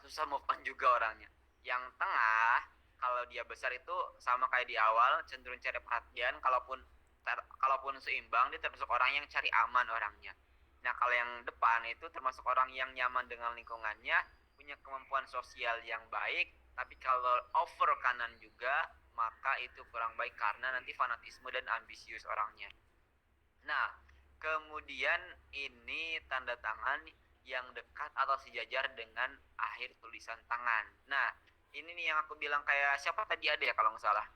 susah move on juga orangnya. Yang tengah, kalau dia besar itu sama kayak di awal, cenderung cari perhatian, kalaupun seimbang, dia termasuk orang yang cari aman orangnya. Nah, kalau yang depan itu termasuk orang yang nyaman dengan lingkungannya, punya kemampuan sosial yang baik, tapi kalau over kanan juga, maka itu kurang baik karena nanti fanatisme dan ambisius orangnya. Nah, kemudian ini tanda tangan yang dekat atau sejajar dengan akhir tulisan tangan. Nah, ini nih yang aku bilang kayak siapa tadi ada ya kalau nggak salah.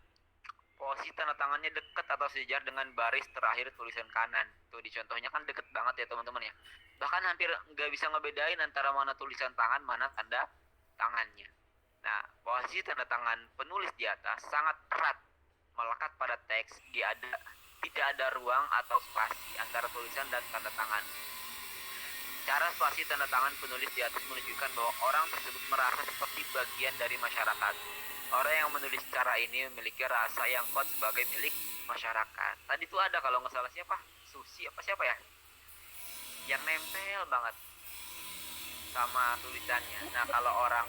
Posisi tanda tangannya dekat atau sejajar dengan baris terakhir tulisan kanan. Tuh di contohnya kan deket banget ya teman-teman ya. Bahkan hampir nggak bisa ngebedain antara mana tulisan tangan, mana tanda tangannya. Nah, posisi tanda tangan penulis di atas sangat erat melekat pada teks. Tidak ada ruang atau spasi antara tulisan dan tanda tangan. Cara spasi tanda tangan penulis di atas menunjukkan bahwa orang tersebut merasa seperti bagian dari masyarakat. Orang yang menulis cara ini memiliki rasa yang kuat sebagai milik masyarakat. Tadi tuh ada kalau nggak salah siapa? Susi apa siapa ya? Yang nempel banget sama tulisannya. Nah, kalau orang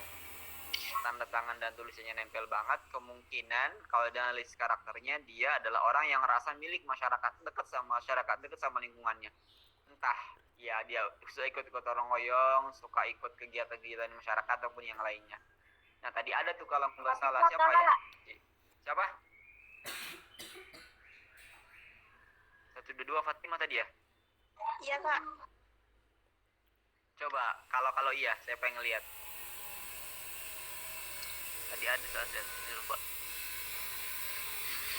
tanda tangan dan tulisannya nempel banget, kemungkinan kalau dianalisis karakternya dia adalah orang yang ngerasa milik masyarakat, dekat sama masyarakat, dekat sama lingkungannya. Entah ya dia suka ikut-ikut orang royong, suka ikut kegiatan-kegiatan masyarakat ataupun yang lainnya. Nah, tadi ada tuh kalau nggak salah siapa ya? Siapa? 122 Fatimah tadi ya? Iya, Kak. Coba kalau iya, saya pengen lihat. Tadi ada saya lupa.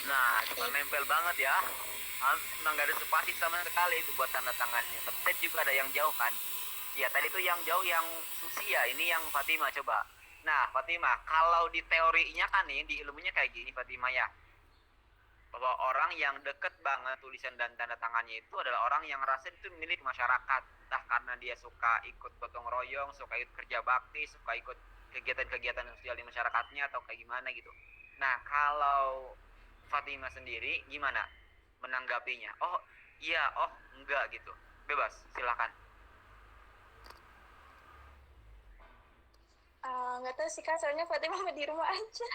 Nah, cuma nempel banget ya. Memang gak ada spasi sama sekali itu buat tanda tangannya. Tapi juga ada yang jauh kan. Ya, tadi tuh yang jauh yang Susi ya. Ini yang Fatimah coba. Nah, Fatimah, kalau di teorinya kan nih, di ilmunya kayak gini Fatimah ya. Bahwa orang yang deket banget tulisan dan tanda tangannya itu adalah orang yang ngerasa itu milik masyarakat. Entah karena dia suka ikut gotong royong, suka ikut kerja bakti, suka ikut kegiatan-kegiatan sosial di masyarakatnya atau kayak gimana gitu. Nah, kalau Fatimah sendiri gimana menanggapinya? Oh iya, oh enggak gitu. Bebas, silakan. Nggak tahu sih, Kak, soalnya Fatimah di rumah aja.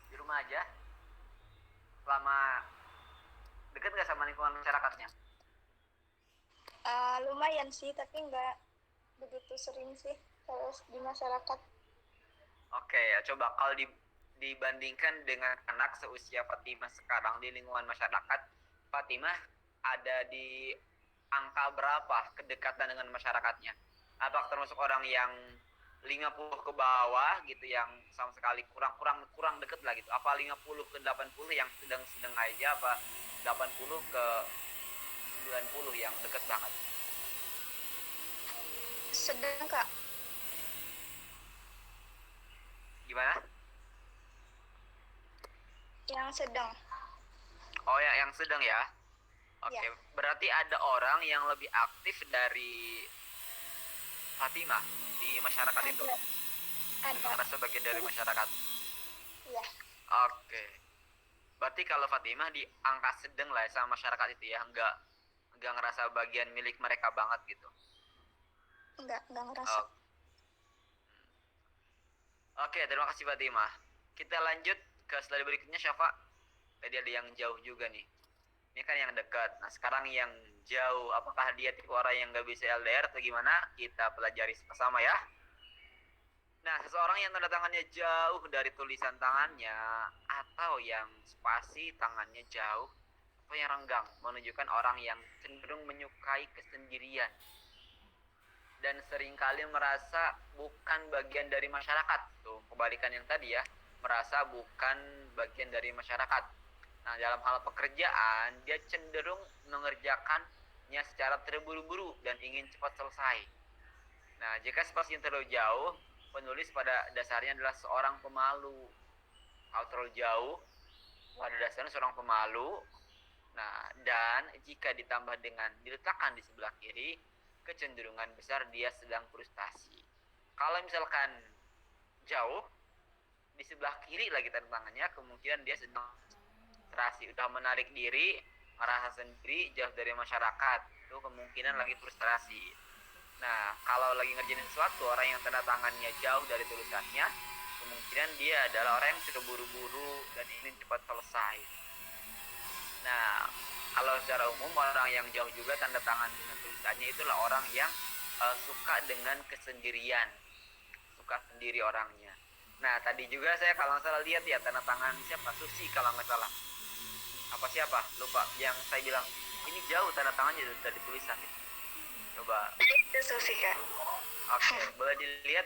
Di rumah aja. Selama deket nggak sama lingkungan masyarakatnya? Lumayan sih, tapi nggak begitu sering sih kalau di masyarakat. Oke, ya coba kalau dibandingkan dengan anak seusia Fatimah sekarang di lingkungan masyarakat, Fatimah ada di angka berapa kedekatan dengan masyarakatnya? Apakah termasuk orang yang 50 ke bawah gitu, yang sama sekali kurang deket lah gitu? Apa 50 ke 80 yang sedang aja, apa 80 ke 90 yang deket banget? Sedang, Kak. Gimana? Yang sedang. Oh ya, yang sedang ya. Oke, Ya. berarti ada orang yang lebih aktif dari Fatimah di masyarakat itu. Ada. Merasa bagian dari masyarakat. Iya. Oke. Berarti kalau Fatimah di angka sedang lah ya sama masyarakat itu ya, nggak ngerasa bagian milik mereka banget gitu. Enggak ngerasa. Oke, terima kasih Fatimah. Kita lanjut ke slide berikutnya, Syafa. Tadi ada yang jauh juga nih. Ini kan yang dekat. Nah, sekarang yang jauh, apakah dia tipe orang yang nggak bisa LDR atau gimana? Kita pelajari sama-sama ya. Nah, seseorang yang tanda tangannya jauh dari tulisan tangannya atau yang spasi tangannya jauh atau yang renggang menunjukkan orang yang cenderung menyukai kesendirian dan seringkali merasa bukan bagian dari masyarakat. Tuh, kebalikan yang tadi ya, merasa bukan bagian dari masyarakat. Nah, dalam hal pekerjaan, dia cenderung mengerjakannya secara terburu-buru dan ingin cepat selesai. Nah, jika spasinya terlalu jauh, penulis pada dasarnya adalah seorang pemalu. Kalau terlalu jauh, pada dasarnya seorang pemalu. Nah, dan jika ditambah dengan diletakkan di sebelah kiri, kecenderungan besar dia sedang frustasi. Kalau misalkan jauh, di sebelah kiri lagi tanda tangannya, kemungkinan dia sedang frustrasi, udah menarik diri, merasa sendiri, jauh dari masyarakat. Itu kemungkinan lagi frustrasi. Nah, kalau lagi ngerjain sesuatu, orang yang tanda tangannya jauh dari tulisannya, kemungkinan dia adalah orang yang terburu-buru dan ingin cepat selesai. Nah, kalau secara umum orang yang jauh juga tanda tangan dengan tulisannya itulah orang yang suka dengan kesendirian, suka sendiri orangnya. Nah, tadi juga saya kalau nggak salah lihat ya tanda tangan siapa, Susi kalau nggak salah. Apa siapa? Lupa. Yang saya bilang ini jauh tanda tangannya dari tulisan itu. Coba. Itu Susi Kak. Oke, boleh dilihat.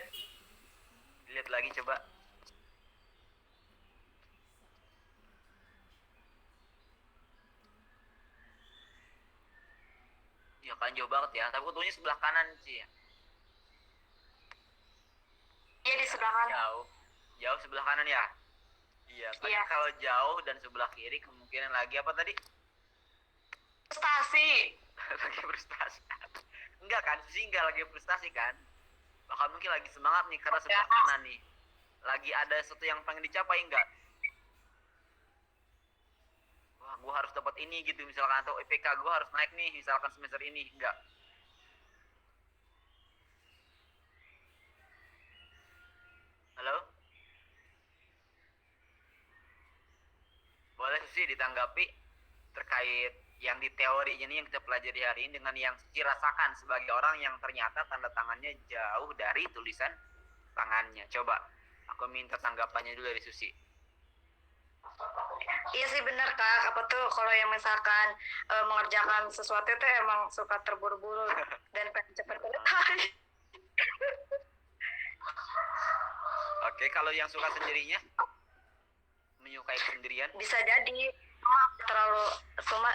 Dilihat lagi coba. Ya kan jauh banget ya, tapi kutunya sebelah kanan sih ya. Iya di sebelah kanan. Jauh sebelah kanan ya. Iya, Iya. kalau jauh dan sebelah kiri kemungkinan lagi apa tadi? Frustasi. Lagi frustasi. Enggak kan, sih enggak lagi frustasi kan? Bahkan mungkin lagi semangat nih karena sebelah kanan nih. Lagi ada sesuatu yang pengen dicapai enggak? Wah, gue harus dapat ini gitu misalkan, atau IPK gue harus naik nih misalkan semester ini, enggak. Halo? Boleh sih ditanggapi terkait yang di teori ini yang kita pelajari hari ini dengan yang dirasakan sebagai orang yang ternyata tanda tangannya jauh dari tulisan tangannya. Coba aku minta tanggapannya dulu dari Susi. Iya sih benar Kak, apa tuh kalau yang misalkan mengerjakan sesuatu itu emang suka terburu-buru dan pengen cepat selesai. Oke, kalau yang suka sendirinya, menyukai kesendirian, Bisa jadi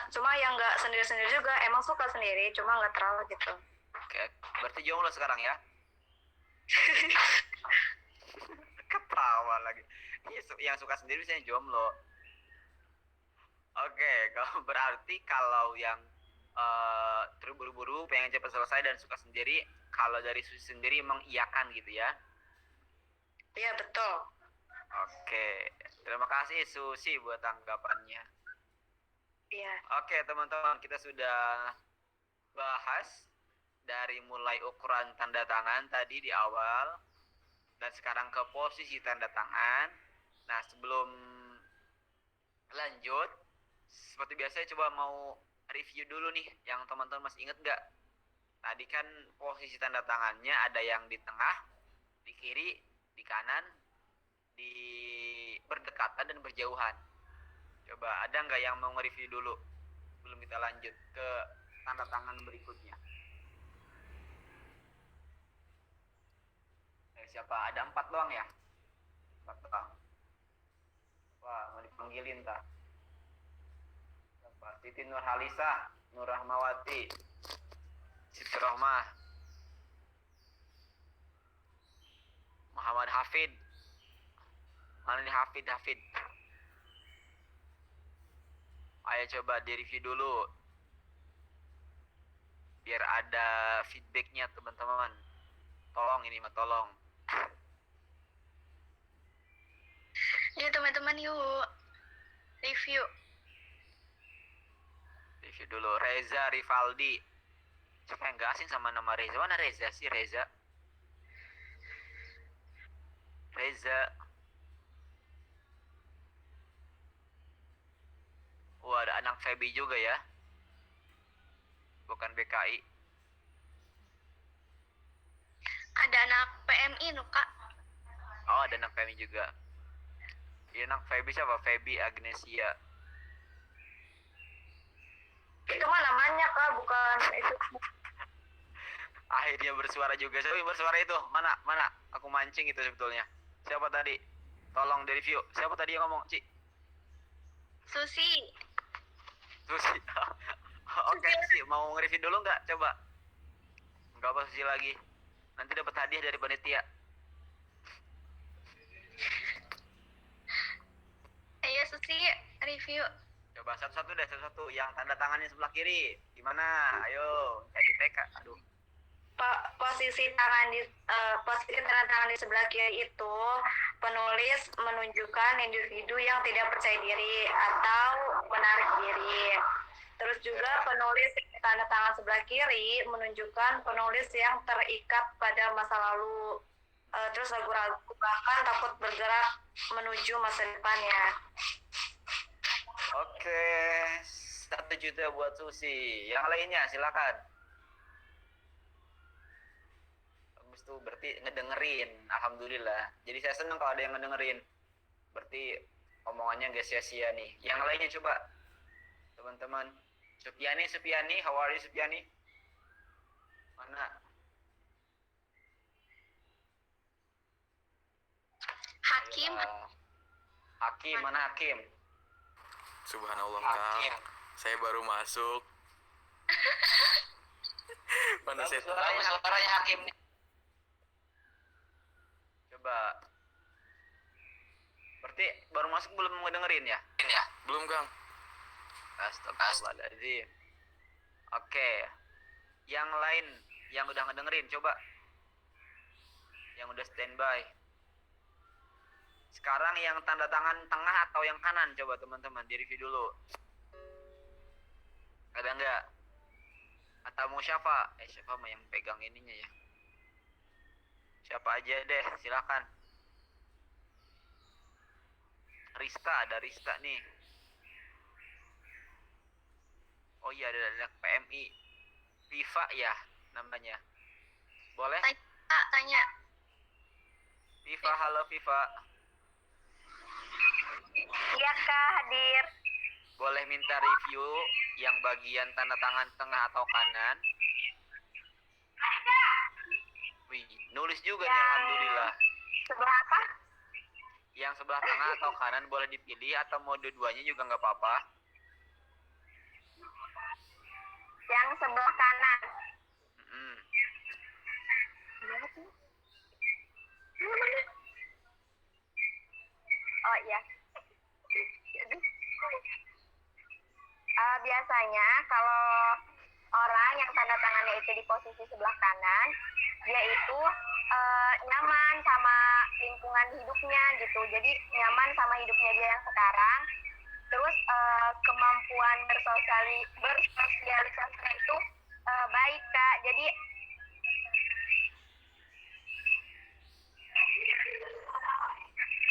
cuma yang nggak sendiri-sendiri juga emang suka sendiri, cuma nggak terlalu gitu. oke, berarti jomblo sekarang ya? Ketawa lagi. Yang suka sendiri biasanya jomblo. Oke, kalau berarti kalau yang terburu-buru pengen cepat selesai dan suka sendiri, kalau dari Susi sendiri mengiyakan gitu ya? Iya betul. Oke, terima kasih Susi buat tanggapannya. Iya. Oke teman-teman, kita sudah bahas dari mulai ukuran tanda tangan tadi di awal, dan sekarang ke posisi tanda tangan. Nah, sebelum lanjut, seperti biasa coba mau review dulu nih, yang teman-teman masih inget nggak? Tadi kan posisi tanda tangannya ada yang di tengah, di kiri, di kanan, di berdekatan dan berjauhan. Coba ada nggak yang mau nge-review dulu sebelum kita lanjut ke tanda tangan berikutnya? Siapa? Ada 4 doang ya? 4 doang. Wah, mau dipanggilin tak? Siti Nurhalisa, Nur Rahmawati, Siti Rohmah, Muhammad Hafid. Mana nih Hafid? Ayo coba di-review dulu. Biar ada feedbacknya teman-teman. Tolong ini mah tolong. Yuk teman-teman yuk. Review. Review dulu. Reza Rivaldi. Siapa yang gak asing sama nama Reza? Mana Reza sih Reza? Reza. Wah, ada anak Feby juga ya. Bukan BKI. Ada anak PMI nu Kak. Oh, ada anak Feby juga. Ini anak Feby siapa? Feby Agnesia. Itu mah namanya Kak, bukan itu. Akhirnya bersuara juga. Siapa yang bersuara itu? Mana? Mana? Aku mancing itu sebetulnya. Siapa tadi? Tolong di-review. Siapa tadi yang ngomong, Ci? Susi. Susi. Oke, Susi. Mau nge-review dulu nggak? Coba. Nggak apa Susi lagi. Nanti dapat hadiah dari panitia. Ayo Susi, review. Coba satu-satu deh, satu-satu. Yang tanda tangannya sebelah kiri. Gimana? Ayo. Kayak di TK. Aduh. Posisi tanda tangan di sebelah kiri itu penulis menunjukkan individu yang tidak percaya diri atau menarik diri. Terus juga penulis tanda tangan sebelah kiri menunjukkan penulis yang terikat pada masa lalu, terus ragu-ragu bahkan takut bergerak menuju masa depannya. Oke. 1 juta buat Susi. Yang lainnya silakan. Itu berarti ngedengerin, alhamdulillah. Jadi saya seneng kalau ada yang ngedengerin. Berarti omongannya gak sia-sia nih. Yang lainnya coba teman-teman. Supiani, how are you Supiani? Mana? Hakim. Ayolah. Hakim, mana Hakim? Subhanallah Hakim. Kang, saya baru masuk. Mana saya Suaranya Hakim nih. Coba. Berarti baru masuk belum ngedengerin ya? belum Kang. Astagfirullahaladzim. Oke. Yang lain yang udah ngedengerin coba. Yang udah standby. Sekarang yang tanda tangan tengah atau yang kanan coba teman-teman di review dulu. Ada nggak? Atau mau siapa? Siapa mah yang pegang ininya ya? Siapa aja deh, silakan. Rizka, ada Rizka nih. Oh iya, ada anak PMI. Viva ya namanya. Boleh? Tanya. Viva, halo Viva. Iya Kak, hadir. Boleh minta review yang bagian tanda tangan tengah atau kanan? Wih, nulis juga nih, alhamdulillah. Sebelah apa? Yang sebelah tengah atau kanan boleh dipilih atau mau dua-duanya juga nggak apa-apa. Yang sebelah kanan. Mm-mm. Oh iya. Biasanya kalau orang yang tanda tangannya itu di posisi sebelah kanan, dia itu nyaman sama lingkungan hidupnya gitu. Jadi nyaman sama hidupnya dia yang sekarang. Terus kemampuan bersosialisasinya itu baik Kak. Jadi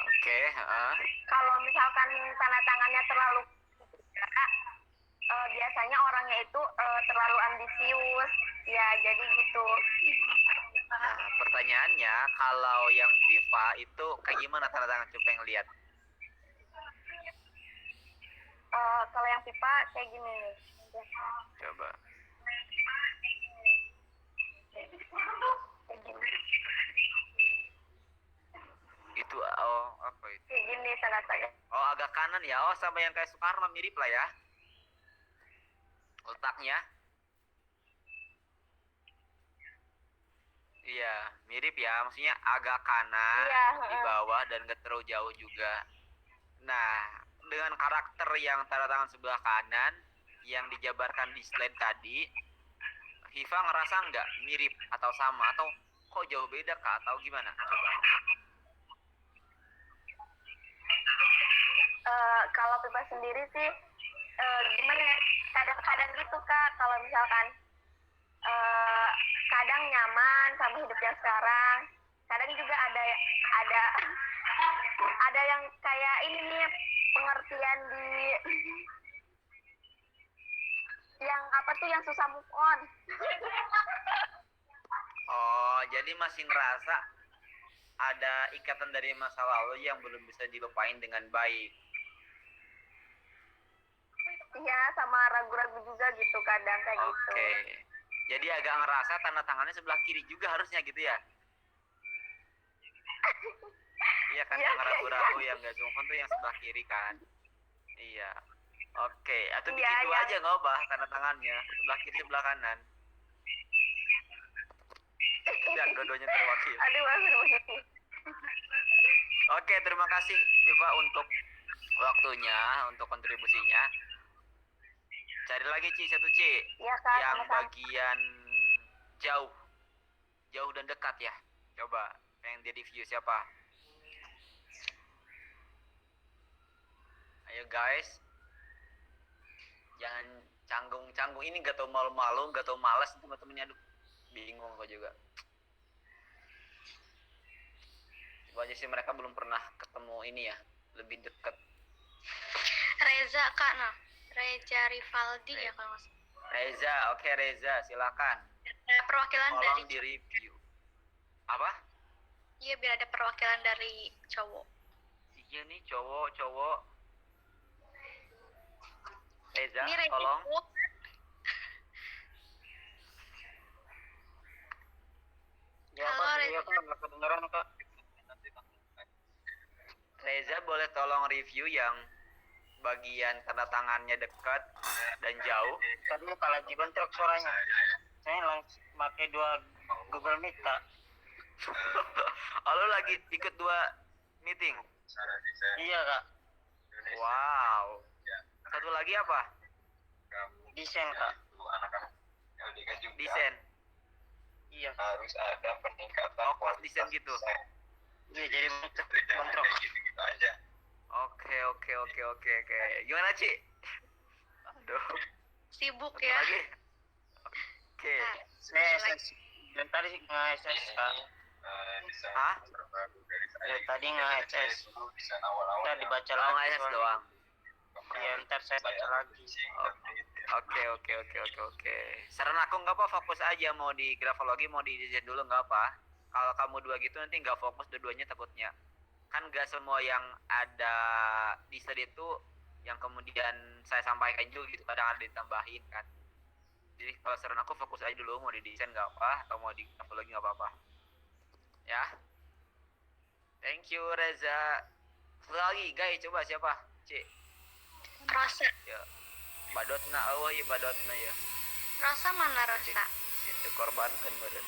Oke, kalau misalkan tanda tangannya terlalu biasanya orangnya itu terlalu ambisius ya, jadi gitu. Nah, pertanyaannya kalau yang Viva itu kayak gimana tanda tangan, coba yang lihat. Kalau yang pipa kayak gini nih. Coba. Kayak gini. Itu apa itu? Kayak gini tanda tangan. Oh, agak kanan ya. Oh, sama yang kayak Soekarno mirip lah ya. Letaknya. Iya, mirip ya. Maksudnya agak kanan Iya, di bawah dan gak terlalu jauh juga. Nah, dengan karakter yang tanda tangan sebelah kanan yang dijabarkan di slide tadi, Hifa ngerasa nggak mirip atau sama atau kok jauh beda Kak atau gimana? Coba. Kalau Pipa sendiri sih gimana ya, kadang-kadang gitu Kak, kalau misalkan kadang nyaman sama hidup yang sekarang, kadang juga ada ada yang kayak ini nih, pengertian di yang apa tuh, yang susah move on. Oh, jadi masih ngerasa ada ikatan dari masa lalu yang belum bisa dilupain dengan baik. Iya, sama ragu-ragu juga gitu kadang kayak gitu. Oke. Jadi agak ngerasa tanda tangannya sebelah kiri juga harusnya gitu ya? Iya kan, Iya, yang ragu-ragu yang gak sumpah tuh yang sebelah kiri kan? Iya. Oke, atau Iya, bikin dua iya. aja nggak apa tanda tangannya, sebelah kiri sebelah kanan. Biar dua-duanya terwakil. Aduh, aduh. Oke, terima kasih Viva untuk waktunya, untuk kontribusinya. Cari lagi Ci, satu C. Iya Kak, Yang sama-sama. bagian jauh. Jauh dan dekat ya. Coba, yang di review siapa? Ayo guys. Jangan canggung-canggung. Ini gak tau malu-malu, gak tau malas teman-temannya. Aduh, bingung kok juga. Coba aja sih mereka belum pernah ketemu ini ya, lebih deket. Reza Kak, nah. Reza Rivaldi ya kalau nggak salah. Reza, oke Reza, silakan. Ada perwakilan dari Tolong di review. Apa? Iya, biar ada perwakilan dari cowok. Iya nih cowok. Reza, Ini Reza tolong. cowok. Ya Halo, Kak, Reza. iya Kak, nggak kedengeran Kak. Reza boleh tolong review yang bagian tanda tangannya dekat dan jauh. Tadi Kak lagi bentrok suaranya. Saya langsung pakai 2 Google Meet Kak. Oh, lu lagi ikut 2 meeting? Iya Kak, Wow. Satu lagi apa? desain Kak. Desain. Iya, Harus ada peningkatan Oh, kelas desain gitu. iya jadi bentrok. gitu aja. Oke. Gimana, Ci? Aduh. Sibuk Satu ya. lagi. Oke. Nah, Saya SS dan tadi nge-SS Kak. Hah? Ya, tadi nge-SS. Kita dibaca Kalau lagi nggak soalnya. doang. Iya, ntar saya baca lagi. Oke. Saran aku nggak apa, fokus aja mau di grafologi, mau di desain dulu nggak apa. Kalau kamu 2 gitu nanti nggak fokus dua-duanya takutnya. Kan nggak semua yang ada di slide itu yang kemudian saya sampaikan juga gitu, kadang ada ditambahin kan. Jadi kalau saran aku fokus aja dulu, mau di desain nggak apa, atau mau di grafologi nggak apa-apa. Ya. Thank you Reza. Satu lagi guys, coba siapa? C. Rosa. Ya. Badotna, oh iya Badotna ya. Rosa mana Rosa? Itu korbankan Badot.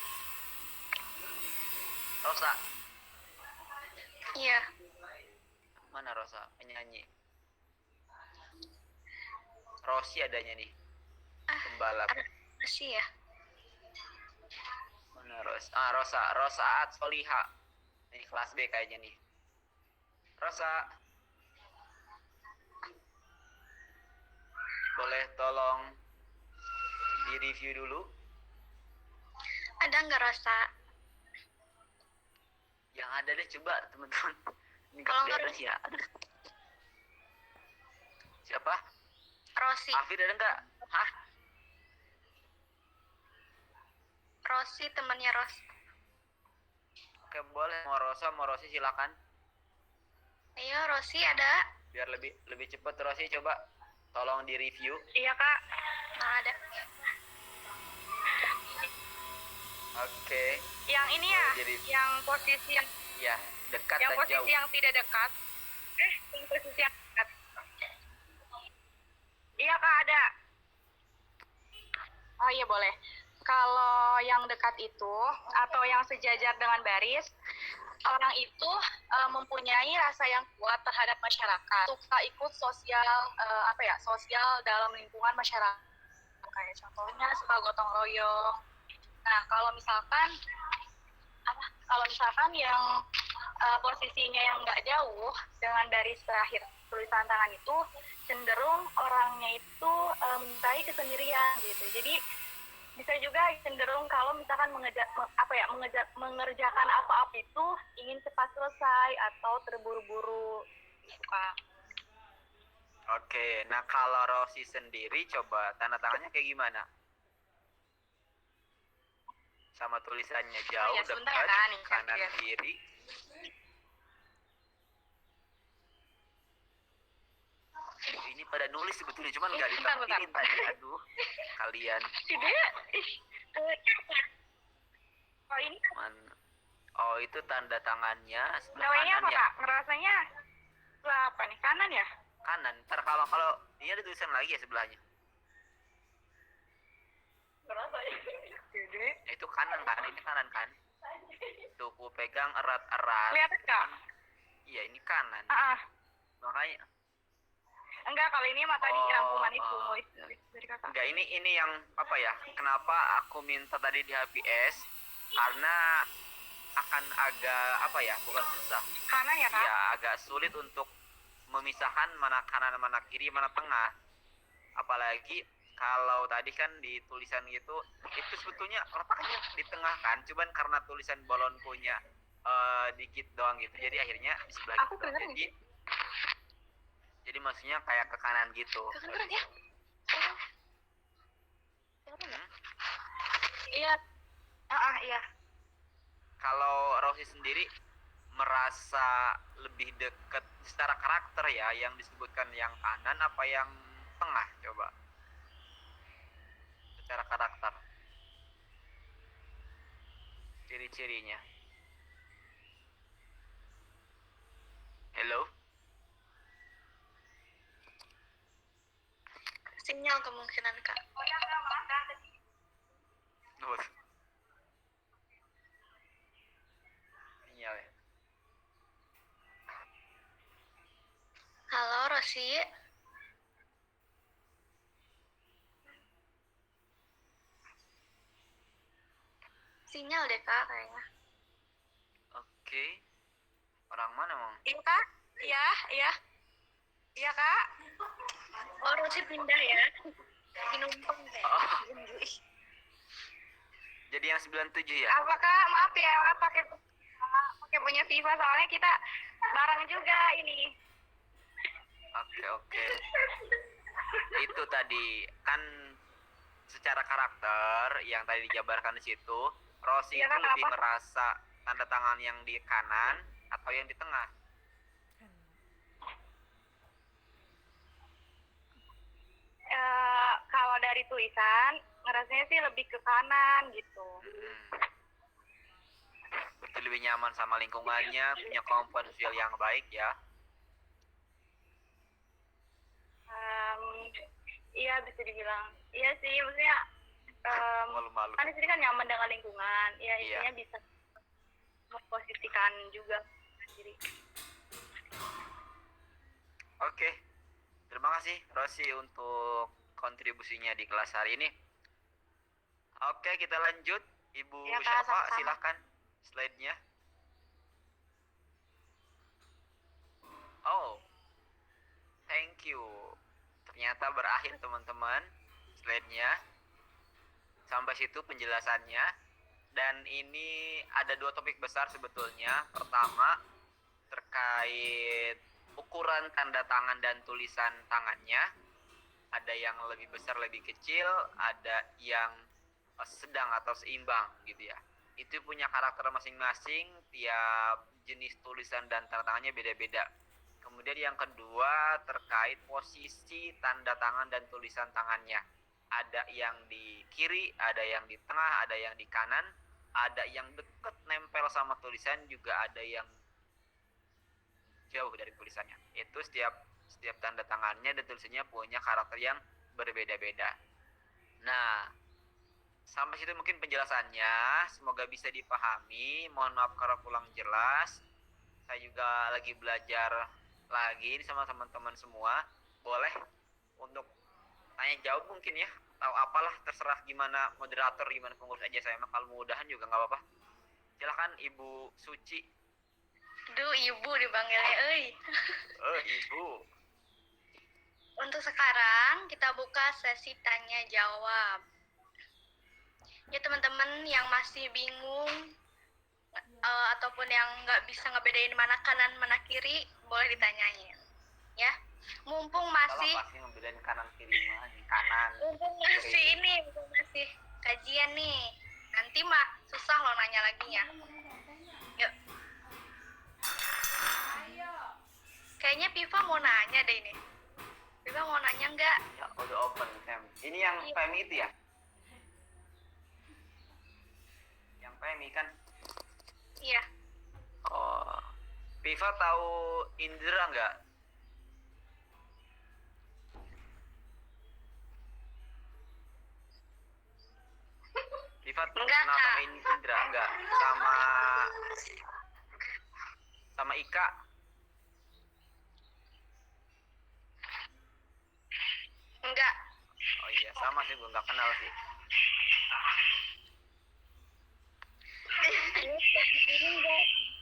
Rosa, Iya. mana Rosa? Penyanyi. Rosi adanya nih. Pembalap. Masih ya. Mana Rosa? Rosa At Soliha. Ini kelas B kayaknya nih. Rosa. Boleh tolong di review dulu? Ada nggak Rosa? Yang ada deh coba teman-teman. Ini Kalau nggak nggak kelihatan ya. Aduh. Siapa? Rosi. Afid ada nggak? Hah? Rosi temannya Ros. Oke boleh. Mau Rosa, mau Rosi silakan. Ayo Rosi ada. Biar lebih cepet Rosi, coba tolong di review. Iya Kak. Nah, ada. Oke. Yang ini ya, Boleh di review. yang posisi yang Ya, dekat yang dan posisi jauh. yang tidak dekat. Yang posisi yang dekat. Iya Kak, ada. Oh iya boleh. Kalau yang dekat itu atau yang sejajar dengan baris, orang itu mempunyai rasa yang kuat terhadap masyarakat, suka ikut sosial sosial dalam lingkungan masyarakat. Kayak contohnya suka gotong royong. Nah, kalau misalkan yang posisinya yang nggak jauh dengan dari terakhir tulisan tangan itu, cenderung orangnya itu menyukai kesendirian gitu. Jadi bisa juga cenderung kalau misalkan mengerjakan apa-apa itu ingin cepat selesai atau terburu-buru gitu, Kak. Oke, nah kalau Rosi sendiri coba tanda tangannya kayak gimana? Sama tulisannya jauh, ya, sebentar dekat, ya, Kak, nih, kanan, lihat. kiri. Ini pada nulis sebetulnya, cuman nggak ditampilin tadi. Aduh, kalian. Oh ini Mana? Oh, itu tanda tangannya sebelah namanya kanan apa, ya? Kak? Ngerasanya sebelah apa nih? Kanan ya? Kanan. Ntar kalau ini ada tulisan lagi ya sebelahnya. Berapa ya? Ya, itu kanan kan? Ini kanan kan? Tuh, ku pegang erat-erat. Kelihatan, Kak? Iya, ini kanan. Makanya Enggak, kalau ini mah tadi rangkuman itu oh. nulis dari Kakak. enggak, ini yang apa ya? Kenapa aku minta tadi di HPS? Karena akan agak apa ya? Bukan susah. Kanan ya, Kak? Iya, agak sulit untuk memisahkan mana kanan, mana kiri, mana tengah. Apalagi kalau tadi kan di tulisan gitu, itu sebetulnya letaknya di tengah kan, cuman karena tulisan bolon punya dikit doang gitu, jadi akhirnya di sebelah Aku gitu. kedengeran Jadi maksudnya kayak ke kanan gitu. Kedengeran ya? Hmm? Iya. Iya. Kalau Rosi sendiri merasa lebih dekat secara karakter ya, yang disebutkan yang kanan apa yang tengah coba? Secara karakter. Ciri-cirinya. Hello? Sinyal kemungkinan, Kak. Oh ya, Kak, maaf, Kak. Nuh. Sinyal ya. Halo, Rosi. Sinyal deh, Kak, kayaknya. Oke. Orang mana, Mong? Iya, Kak? Iya. Iya, Kak. Oh, Rosi pindah ya. Lagi numpang deh. Oh. Jadi yang 97 ya? Apa, Kak? Maaf ya, pakai punya Viva, soalnya kita bareng juga ini. Oke. Itu tadi kan secara karakter yang tadi dijabarkan di situ, Rosi Iya, itu Kak, lebih kenapa? ngerasa tanda tangan yang di kanan atau yang di tengah? Kalau dari tulisan, ngerasanya sih lebih ke kanan gitu. Berarti lebih nyaman sama lingkungannya, punya kemampuan sosial yang baik ya. Iya, bisa dibilang. Iya sih, maksudnya Malu-malu. kan di sini kan nyaman dengan lingkungan. Ya, Iya. intinya bisa memposisikan juga diri. Oke. Terima kasih Rosi untuk kontribusinya di kelas hari ini. Oke, kita lanjut. Ibu Iya, Kak, Syafa, sama-sama. silahkan slide-nya. Oh, thank you. Ternyata berakhir teman-teman slide-nya. Sampai situ penjelasannya. Dan ini ada dua topik besar sebetulnya. Pertama, terkait ukuran tanda tangan dan tulisan tangannya. Ada yang lebih besar, lebih kecil, ada yang sedang atau seimbang gitu ya. Itu punya karakter masing-masing, tiap jenis tulisan dan tanda tangannya beda-beda. Kemudian yang kedua terkait posisi tanda tangan dan tulisan tangannya. Ada yang di kiri, ada yang di tengah, ada yang di kanan, ada yang deket nempel sama tulisan, juga ada yang jauh dari tulisannya. Itu setiap tanda tangannya dan tulisannya punya karakter yang berbeda-beda. Nah, sampai situ mungkin penjelasannya, semoga bisa dipahami. Mohon maaf kalau kurang jelas. Saya juga lagi belajar lagi ini sama teman-teman semua. Boleh untuk tanya jawab mungkin ya, atau apalah, terserah gimana moderator, gimana pengurus aja. Saya mah kalau mudahan juga nggak apa-apa. Silakan Ibu Suci. Duh, ibu dipanggilnya, euy. Ibu. Untuk sekarang kita buka sesi tanya jawab. Ya teman-teman yang masih bingung ataupun yang nggak bisa ngebedain mana kanan mana kiri, boleh ditanyain. Ya, mumpung masih Salah pasti ngebedain kanan kiri mah, kanan. mumpung masih kajian nih. Nanti mah susah lo nanya lagi ya. Yuk. Kayaknya Piva mau nanya deh ini. Piva mau nanya nggak? Ya udah open Sam. Ini yang PMI itu ya? Yang PMI kan? Iya. Oh, Piva tahu Indra nggak? Piva Enggak, kenal Kak. sama Indra enggak? Sama Ika? Enggak. Oh iya, sama sih, gue nggak kenal sih.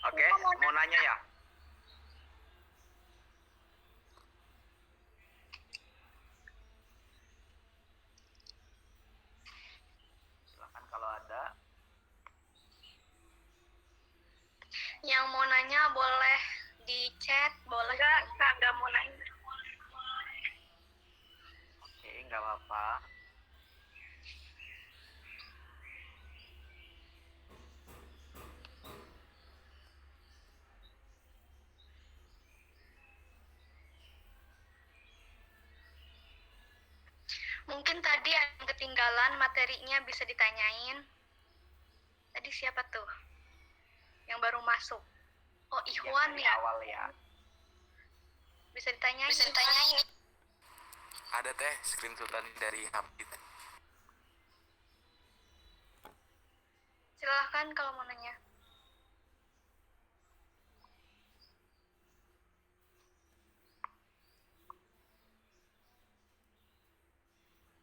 Oke, mau nanya ya? Silakan kalau ada. Yang mau nanya boleh di chat, boleh. Enggak mau nanya. Oke, nggak apa-apa. Mungkin tadi yang ketinggalan materinya bisa ditanyain. Tadi siapa tuh? Yang baru masuk. Oh, Ikhwan Yang dari ya. awal ya. Bisa ditanyain. Ada teh screenshotan dari Habib. Silahkan kalau mau nanya.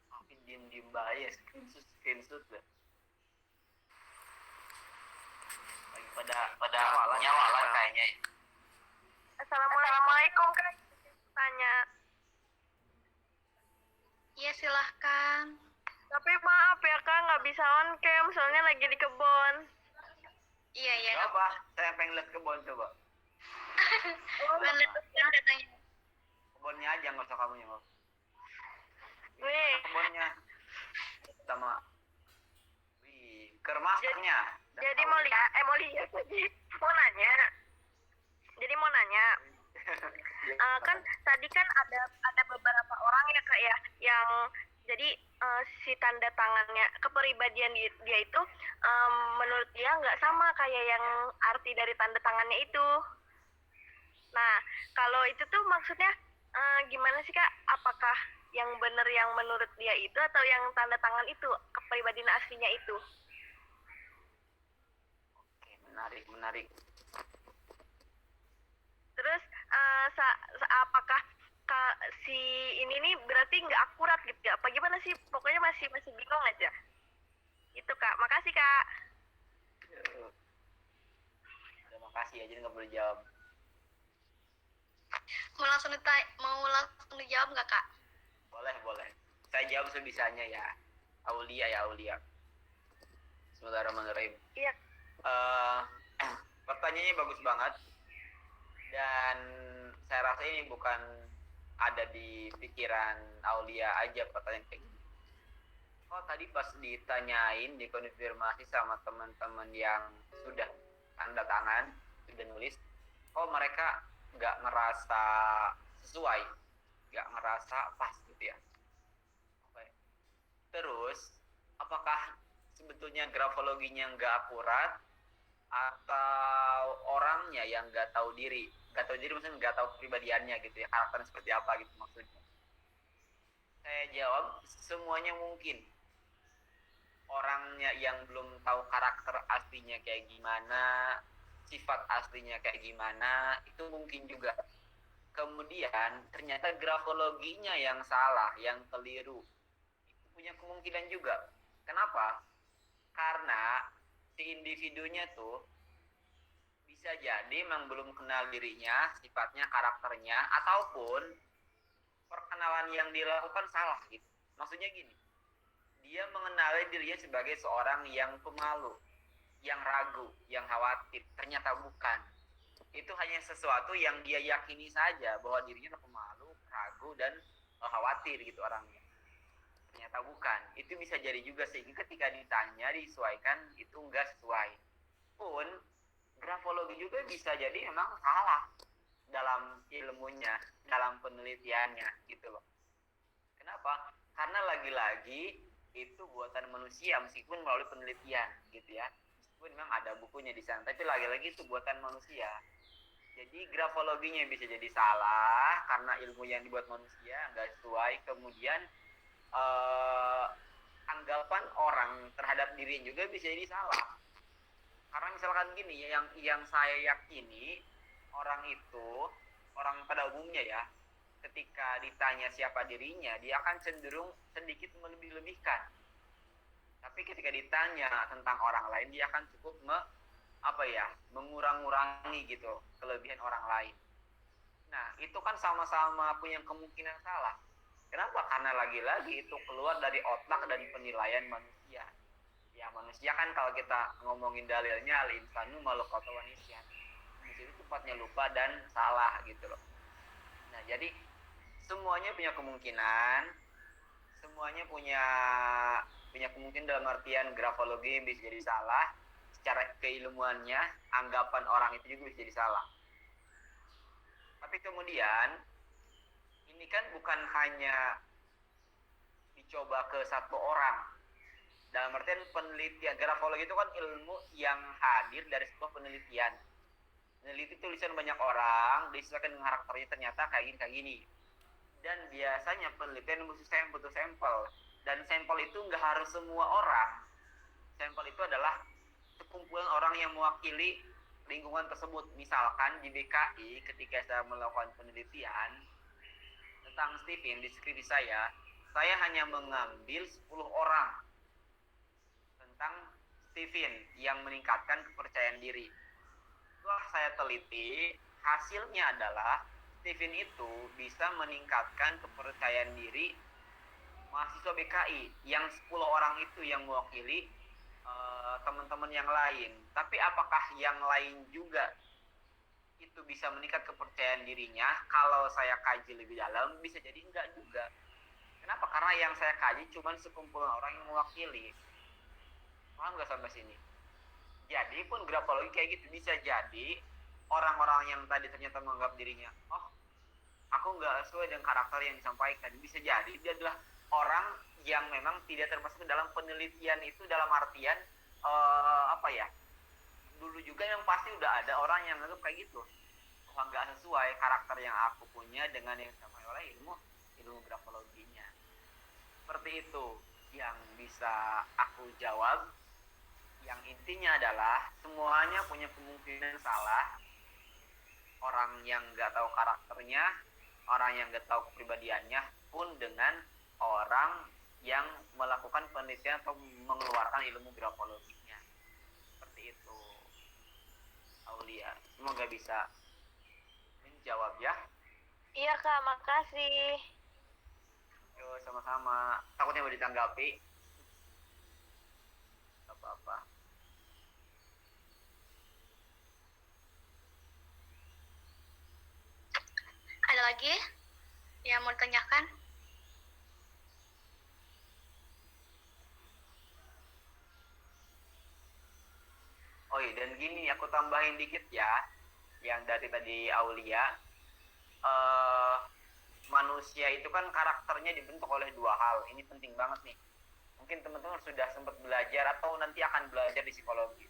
Mungkin diem-diem bahaya screenshot deh. Lagi pada nyawalan kayaknya. Assalamualaikum, Kak. Tanya. Iya, silahkan. Tapi maaf ya, Kak, nggak bisa on cam, soalnya lagi di kebun. Iya. Gak apa, saya pengen lihat kebun coba. Menemukan katanya. Kebunnya aja, nggak usah kamu nyengok. Nih, Kebunnya sama kermasaknya. jadi mau lihat lagi. Mau nanya. Kan tadi kan ada beberapa orang ya, Kak, ya, yang jadi si tanda tangannya, kepribadian dia itu menurut dia nggak sama kayak yang arti dari tanda tangannya itu. Nah, kalau itu tuh maksudnya gimana sih, Kak? Apakah yang benar yang menurut dia itu atau yang tanda tangan itu kepribadian aslinya itu? Oke, menarik. Terus apakah si ini nih berarti nggak akurat gitu ya? Apa gimana sih? Pokoknya masih bingung aja. Itu, Kak. Makasih, Kak. Terima kasih ya, jadi nggak boleh jawab. Mau langsung dijawab nggak, Kak? Boleh. Saya jawab sebisanya ya. Aulia. Bismillahirrahmanirrahim. Iya. Pertanyaannya bagus banget. Dan saya rasa ini bukan ada di pikiran Aulia aja pertanyaan kayak gini. Oh, tadi pas ditanyain, dikonfirmasi sama teman-teman yang sudah tanda tangan, sudah nulis, oh mereka nggak ngerasa sesuai, nggak ngerasa pas gitu ya. Oke. Terus, apakah sebetulnya grafologinya nggak akurat atau orangnya yang nggak tahu diri maksudnya nggak tahu kepribadiannya gitu ya, karakternya seperti apa gitu maksudnya? Saya jawab semuanya mungkin. Orang orangnya yang belum tahu karakter aslinya kayak gimana, sifat aslinya kayak gimana, itu mungkin juga. Kemudian ternyata grafologinya yang salah, yang keliru. Itu punya kemungkinan juga. Kenapa? Karena si individunya tuh bisa jadi memang belum kenal dirinya, sifatnya, karakternya, ataupun perkenalan yang dilakukan salah gitu. Maksudnya gini, dia mengenali dirinya sebagai seorang yang pemalu, yang ragu, yang khawatir. Ternyata bukan. Itu hanya sesuatu yang dia yakini saja bahwa dirinya pemalu, ragu, dan khawatir gitu orangnya. Ternyata bukan. Itu bisa jadi juga sehingga ketika ditanya, disesuaikan, itu enggak sesuai. Pun, grafologi juga bisa jadi memang salah dalam ilmunya, dalam penelitiannya gitu loh. Kenapa? Karena lagi-lagi itu buatan manusia meskipun melalui penelitian gitu ya. Meskipun memang ada bukunya di sana, tapi lagi-lagi itu buatan manusia. Jadi grafologinya bisa jadi salah karena ilmu yang dibuat manusia nggak sesuai. Kemudian anggapan orang terhadap diri juga bisa jadi salah. Karena misalkan gini, yang saya yakini orang itu, orang pada umumnya ya, ketika ditanya siapa dirinya, dia akan cenderung sedikit melebih-lebihkan. Tapi ketika ditanya tentang orang lain, dia akan cukup mengurang-ngurangi gitu kelebihan orang lain. Nah, itu kan sama-sama punya kemungkinan salah. Kenapa? Karena lagi-lagi itu keluar dari otak dan penilaian manusia. Ya, manusia kan kalau kita ngomongin dalilnya al-insanu makhluqun wa nisyan. Di situ tepatnya lupa dan salah gitu loh. Nah, jadi semuanya punya kemungkinan, semuanya punya kemungkinan dalam artian grafologi bisa jadi salah, secara keilmuannya anggapan orang itu juga bisa jadi salah. Tapi kemudian ini kan bukan hanya dicoba ke satu orang. Dalam artian penelitian, grafologi itu kan ilmu yang hadir dari sebuah penelitian. Meneliti tulisan banyak orang, disesuaikan dengan karakternya, ternyata kayak gini. Dan biasanya penelitian butuh sampel. Dan sampel itu nggak harus semua orang. Sampel itu adalah sekumpulan orang yang mewakili lingkungan tersebut. Misalkan di BKI ketika saya melakukan penelitian tentang Stephen di skripsi saya hanya mengambil 10 orang tentang Stephen yang meningkatkan kepercayaan diri. Setelah saya teliti, hasilnya adalah Stephen itu bisa meningkatkan kepercayaan diri mahasiswa BKI yang 10 orang itu yang mewakili teman-teman yang lain. Tapi apakah yang lain juga itu bisa meningkat kepercayaan dirinya? Kalau saya kaji lebih dalam, bisa jadi enggak juga. Kenapa? Karena yang saya kaji cuma sekumpulan orang yang mewakili. Paham nggak sampai sini? Jadi pun grafologi kayak gitu, bisa jadi orang-orang yang tadi ternyata menganggap dirinya, oh aku nggak sesuai dengan karakter yang disampaikan, bisa jadi dia adalah orang yang memang tidak termasuk dalam penelitian itu, dalam artian dulu juga yang pasti udah ada orang yang nganggap kayak gitu, wah nggak sesuai karakter yang aku punya dengan yang disampaikan oleh ilmu grafologinya. Seperti itu yang bisa aku jawab. Yang intinya adalah semuanya punya kemungkinan salah. Orang yang nggak tahu karakternya, orang yang nggak tahu kepribadiannya, pun dengan orang yang melakukan penelitian atau mengeluarkan ilmu grafologinya. Seperti itu, Aulia. Semoga bisa menjawab ya. Iya Kak, makasih. Yo, sama-sama. Takutnya mau ditanggapi. Gak apa-apa. Ada lagi yang mau ditanyakan? Oh iya, dan gini aku tambahin dikit ya, yang dari tadi Aulia. Manusia itu kan karakternya dibentuk oleh dua hal. Ini penting banget nih. Mungkin teman-teman sudah sempat belajar atau nanti akan belajar di psikologi.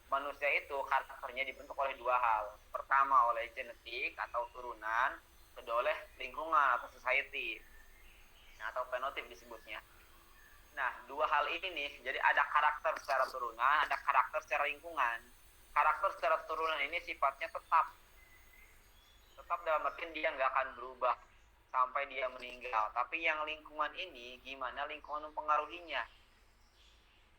Manusia itu karakternya dibentuk oleh dua hal. Pertama oleh genetik atau turunan, kedua oleh lingkungan atau society, atau fenotip disebutnya. Nah, dua hal ini nih, jadi ada karakter secara turunan, ada karakter secara lingkungan. Karakter secara turunan ini sifatnya tetap dalam artian dia nggak akan berubah sampai dia meninggal. Tapi yang lingkungan ini, gimana lingkungan mempengaruhinya?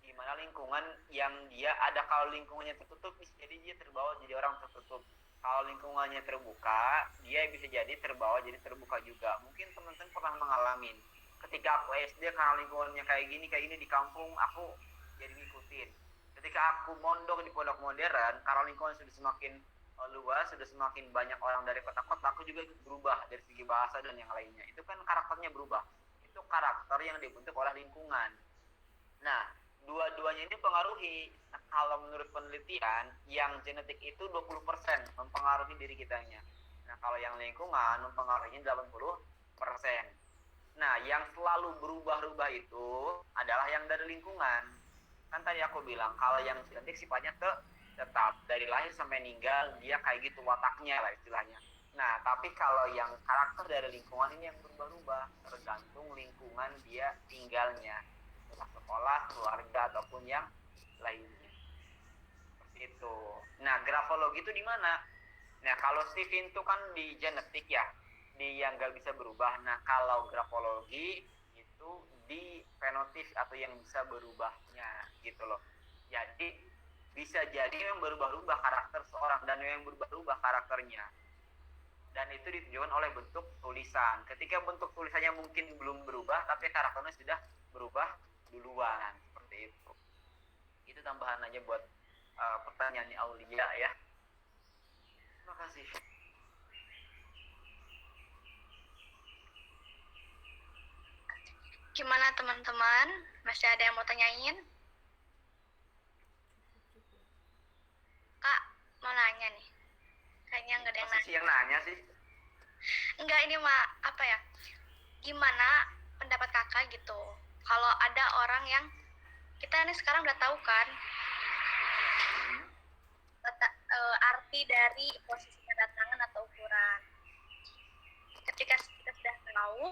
Gimana lingkungan yang dia ada, kalau lingkungannya tertutup, bisa jadi dia terbawa jadi orang tertutup. Kalau lingkungannya terbuka, dia bisa jadi terbawa jadi terbuka juga. Mungkin teman-teman pernah mengalami ketika aku SD, karena lingkungannya kayak gini di kampung, aku jadi ngikutin. Ketika aku mondok di pondok modern, karena lingkungan sudah semakin luas, sudah semakin banyak orang dari kota-kota, aku juga ikut berubah dari segi bahasa dan yang lainnya. Itu kan karakternya berubah. Itu karakter yang dibentuk oleh lingkungan. Nah, dua-duanya ini mempengaruhi. Nah, kalau menurut penelitian, yang genetik itu 20% mempengaruhi diri kitanya. Nah, kalau yang lingkungan mempengaruhinya 80%. Nah, yang selalu berubah-ubah itu adalah yang dari lingkungan. Kan tadi aku bilang, kalau yang genetik sifatnya tetap dari lahir sampai meninggal, dia kayak gitu wataknya lah istilahnya. Nah, tapi kalau yang karakter dari lingkungan ini yang berubah-ubah, tergantung lingkungan dia tinggalnya, sekolah, keluarga, ataupun yang lainnya. Seperti itu. Nah, grafologi itu di mana? Nah, kalau Stephen itu kan di genetik ya, di yang nggak bisa berubah. Nah, kalau grafologi itu di fenotip atau yang bisa berubahnya gitu loh. Jadi bisa jadi yang berubah-ubah karakter seorang dan yang berubah-ubah karakternya. Dan itu ditunjukkan oleh bentuk tulisan. Ketika bentuk tulisannya mungkin belum berubah, tapi karakternya sudah berubah duluan. Seperti itu. Itu tambahan aja buat pertanyaan Aulia ya. Terima kasih. Gimana teman-teman? Masih ada yang mau tanyain? Kak, mau nanya nih. Kayaknya nggak ada yang Masih yang nanya sih. Enggak, ini mah apa ya? Gimana pendapat kakak gitu? Kalau ada orang yang kita ini sekarang udah tahu kan arti dari posisi tanda tangan atau ukuran. Ketika kita sudah tahu,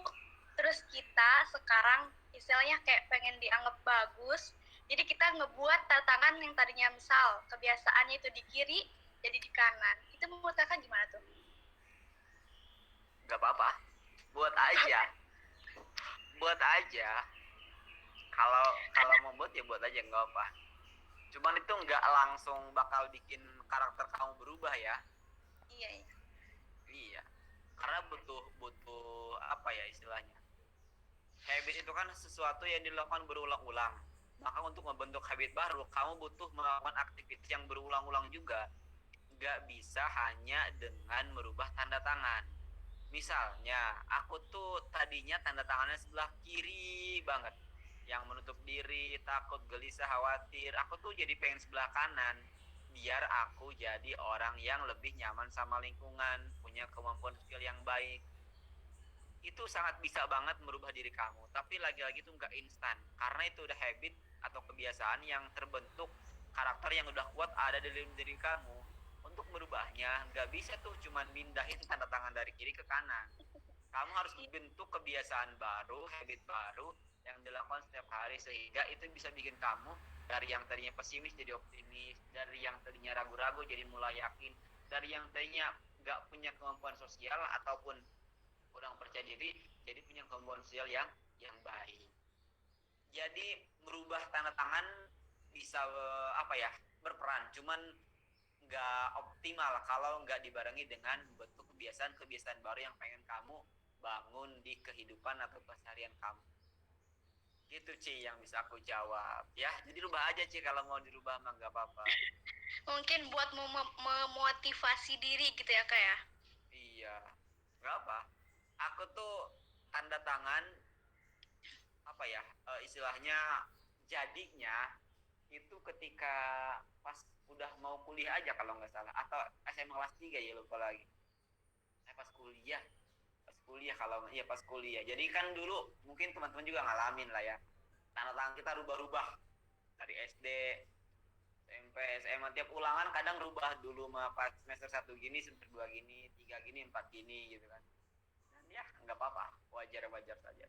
terus kita sekarang istilahnya kayak pengen dianggap bagus, jadi kita ngebuat tanda tangan yang tadinya misal kebiasaannya itu di kiri jadi di kanan. Itu menurut kakak gimana tuh? Gak apa-apa, buat aja. Kalau mau buat ya buat aja, nggak apa. Cuman itu nggak langsung bakal bikin karakter kamu berubah ya. Iya, karena butuh apa ya istilahnya, habit itu kan sesuatu yang dilakukan berulang-ulang. Maka untuk membentuk habit baru, kamu butuh melakukan aktivitas yang berulang-ulang juga. Nggak bisa hanya dengan merubah tanda tangan. Misalnya, aku tuh tadinya tanda tangannya sebelah kiri banget, yang menutup diri, takut, gelisah, khawatir. Aku tuh jadi pengen sebelah kanan, biar aku jadi orang yang lebih nyaman sama lingkungan, punya kemampuan sosial yang baik. Itu sangat bisa banget merubah diri kamu, tapi lagi-lagi itu nggak instan, karena itu udah habit atau kebiasaan yang terbentuk, karakter yang udah kuat ada di dalam diri kamu. Untuk merubahnya nggak bisa tuh cuman pindahin tanda tangan dari kiri ke kanan. Kamu harus bentuk kebiasaan baru, habit baru yang dilakukan setiap hari, sehingga itu bisa bikin kamu dari yang tadinya pesimis jadi optimis, dari yang tadinya ragu-ragu jadi mulai yakin, dari yang tadinya nggak punya kemampuan sosial ataupun kurang percaya diri jadi punya kemampuan sosial yang baik. Jadi merubah tanda tangan bisa berperan, cuman nggak optimal kalau nggak dibarengi dengan bentuk kebiasaan baru yang pengen kamu bangun di kehidupan atau keseharian kamu. Gitu Ci yang bisa aku jawab ya. Jadi rubah aja Ci, kalau mau dirubah mah nggak apa-apa. Mungkin buat memotivasi diri gitu ya kak ya? Iya, nggak apa. Aku tuh tanda tangan istilahnya jadinya itu ketika pas udah mau kuliah aja kalau nggak salah, atau SMA kelas 3 ya, lupa lagi. Pas kuliah kalau iya pas kuliah. Jadi kan dulu mungkin teman-teman juga ngalamin lah ya, tanda tangan kita rubah-rubah dari SD, SMP, SMA, tiap ulangan kadang rubah dulu mah pas semester 1 gini, semester 2 gini, 3 gini, 4 gini gitu kan. Dan ya nggak apa-apa, wajar-wajar saja.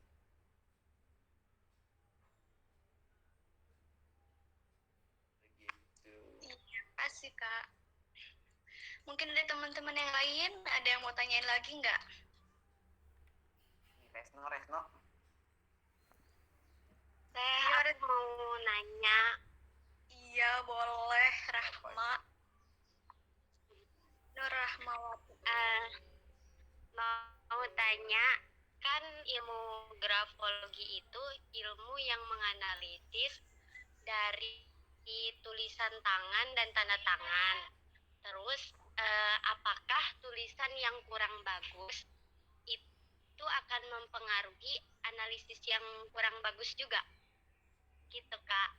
Kak. Mungkin ada teman-teman yang lain, ada yang mau tanyain lagi nggak? Resno. Saya mau nanya. Iya, boleh, Rahma. Nur Rahmawati. Mau tanya, kan ilmu grafologi itu ilmu yang menganalisis dari tulisan tangan dan tanda tangan. Terus, apakah tulisan yang kurang bagus itu akan mempengaruhi analisis yang kurang bagus juga? Gitu, Kak.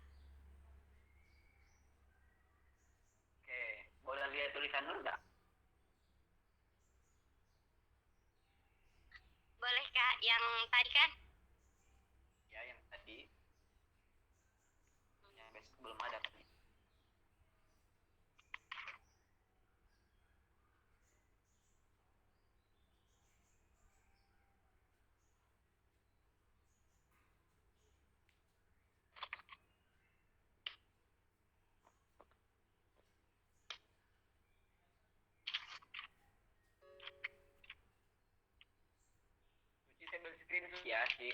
Oke, boleh lihat tulisan dulu nggak? Boleh, Kak, yang tadi kan? Ya, yang tadi. Yang besok belum ada kan? Sambil screenshot ya sih.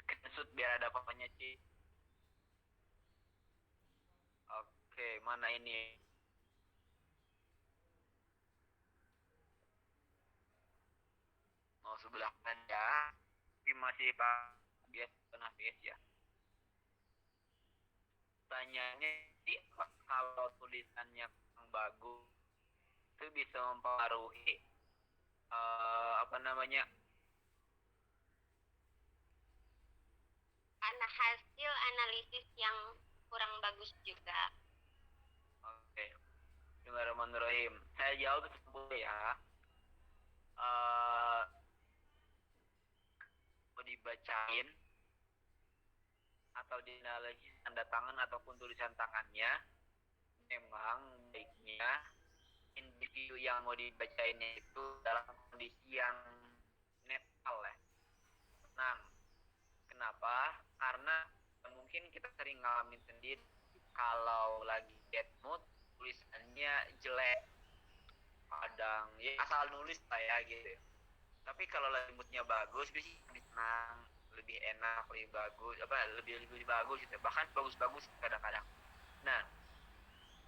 Screenshot biar ada papanya Ci. Oke, mana ini? Mau sebelah kanan ya. Tapi masih Pak bias tengah bias ya. Tanyanya sih kalau tulisannya kurang bagus itu bisa mempengaruhi apa namanya? Hasil analisis yang kurang bagus juga. Oke. Bismillahirrahmanirrahim. Saya jawab sepuluh ya. Mau dibacain atau dianalisis tanda tangan ataupun tulisan tangannya, memang baiknya individu yang mau dibacainnya itu dalam kondisi yang netral ya, tenang. Kenapa? Karena mungkin kita sering ngalamin sendiri kalau lagi bad mood tulisannya jelek, kadang ya asal nulis lah ya gitu. Tapi kalau lagi moodnya bagus biasanya lebih tenang, lebih enak, lebih bagus, lebih bagus gitu, bahkan bagus-bagus kadang-kadang. Nah,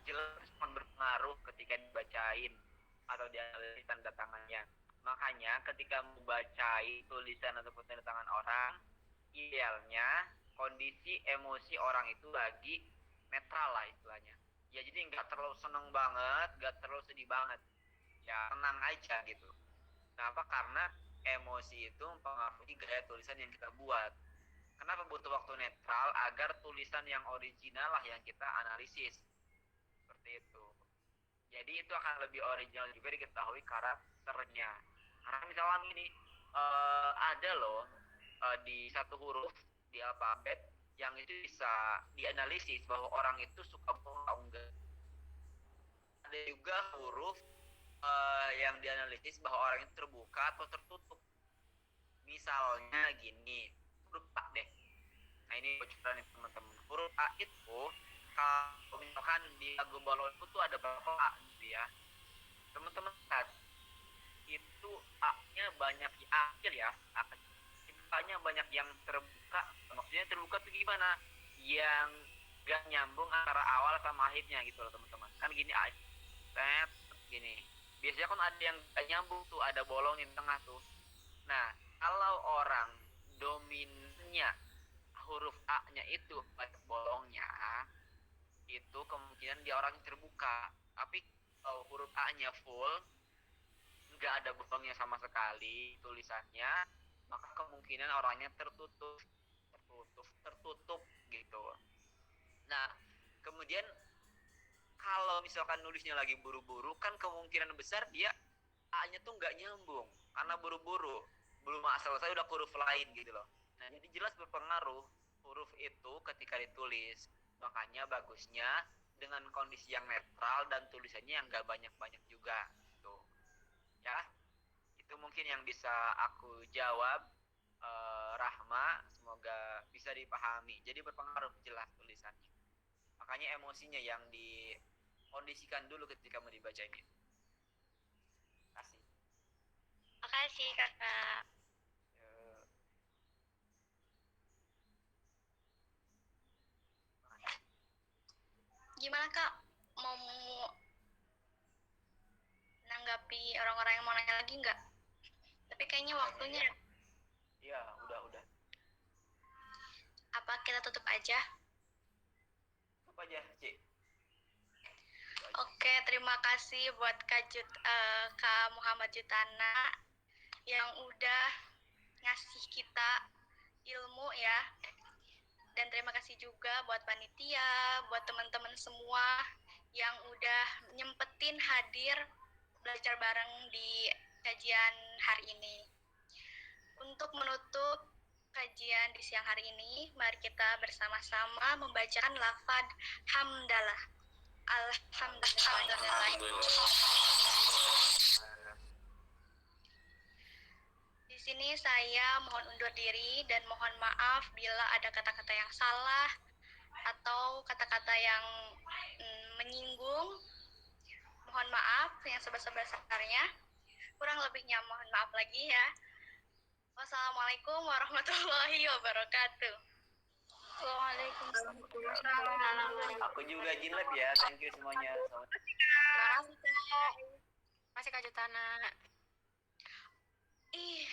jelas berpengaruh ketika dibacain atau dianalisis tanda tangannya. Makanya ketika membacain tulisan ataupun tanda tangan orang, idealnya kondisi emosi orang itu lagi netral lah istilahnya. Ya jadi nggak terlalu seneng banget, nggak terlalu sedih banget. Ya tenang aja gitu. Kenapa? Karena emosi itu mempengaruhi gaya tulisan yang kita buat. Kenapa butuh waktu netral? Agar tulisan yang original lah yang kita analisis. Seperti itu. Jadi itu akan lebih original juga diketahui karakternya. Karena misalnya ini ada loh di satu huruf di alfabet yang itu bisa dianalisis bahwa orang itu suka bohong atau enggak. Ada juga huruf yang dianalisis bahwa orang itu terbuka atau tertutup. Misalnya gini, huruf A deh. Nah ini bocoran nih teman-teman. Huruf A itu kalau misalkan di lagu balonku tuh ada berapa A gitu ya. Teman-teman lihat itu A-nya banyak di akhir ya. A-nya banyak yang terbuka. Maksudnya terbuka tuh gimana? Yang gak nyambung antara awal sama akhirnya gitu loh teman-teman. Kan gini A, gini. Biasanya kan ada yang gak nyambung tuh, ada bolong di tengah tuh. Nah, kalau orang dominannya huruf A-nya itu banyak bolongnya, itu kemungkinan dia orang yang terbuka. Tapi kalau huruf A-nya full, nggak ada bolongnya sama sekali tulisannya, maka kemungkinan orangnya tertutup gitu. Nah, kemudian kalau misalkan nulisnya lagi buru-buru, kan kemungkinan besar dia A-nya tuh nggak nyambung karena buru-buru, belum selesai udah ke huruf lain gitu loh. Nah, jadi jelas berpengaruh huruf itu ketika ditulis. Makanya bagusnya dengan kondisi yang netral dan tulisannya yang nggak banyak-banyak juga gitu. Ya, itu mungkin yang bisa aku jawab, Rahma. Semoga bisa bisa dipahami. Jadi berpengaruh jelas tulisannya. Makanya emosinya yang dikondisikan dulu ketika mau dibaca ini. Kasih. Makasih kakak. Eh, Gimana kak? Mau menanggapi orang-orang yang mau nanya lagi nggak? Tapi kayaknya waktunya. Iya, udah. Apa kita tutup aja? Apa aja, Cik? Oke, terima kasih buat Kak Muhammad Jutana yang udah ngasih kita ilmu ya. Dan terima kasih juga buat panitia, buat teman-teman semua yang udah nyempetin hadir belajar bareng di kajian hari ini. Untuk menutup kajian di siang hari ini, mari kita bersama-sama membacakan lafaz hamdalah. Alhamdulillah. Di sini saya mohon undur diri dan mohon maaf bila ada kata-kata yang salah atau kata-kata yang menyinggung. Mohon maaf yang sebesar-besarnya. Kurang lebihnya mohon maaf lagi ya. Wassalamualaikum warahmatullahi wabarakatuh. Waalaikumsalam. Aku juga Jinlab ya. Thank you semuanya. Terima kasih Kak. Masih Kak Jutana. Ih,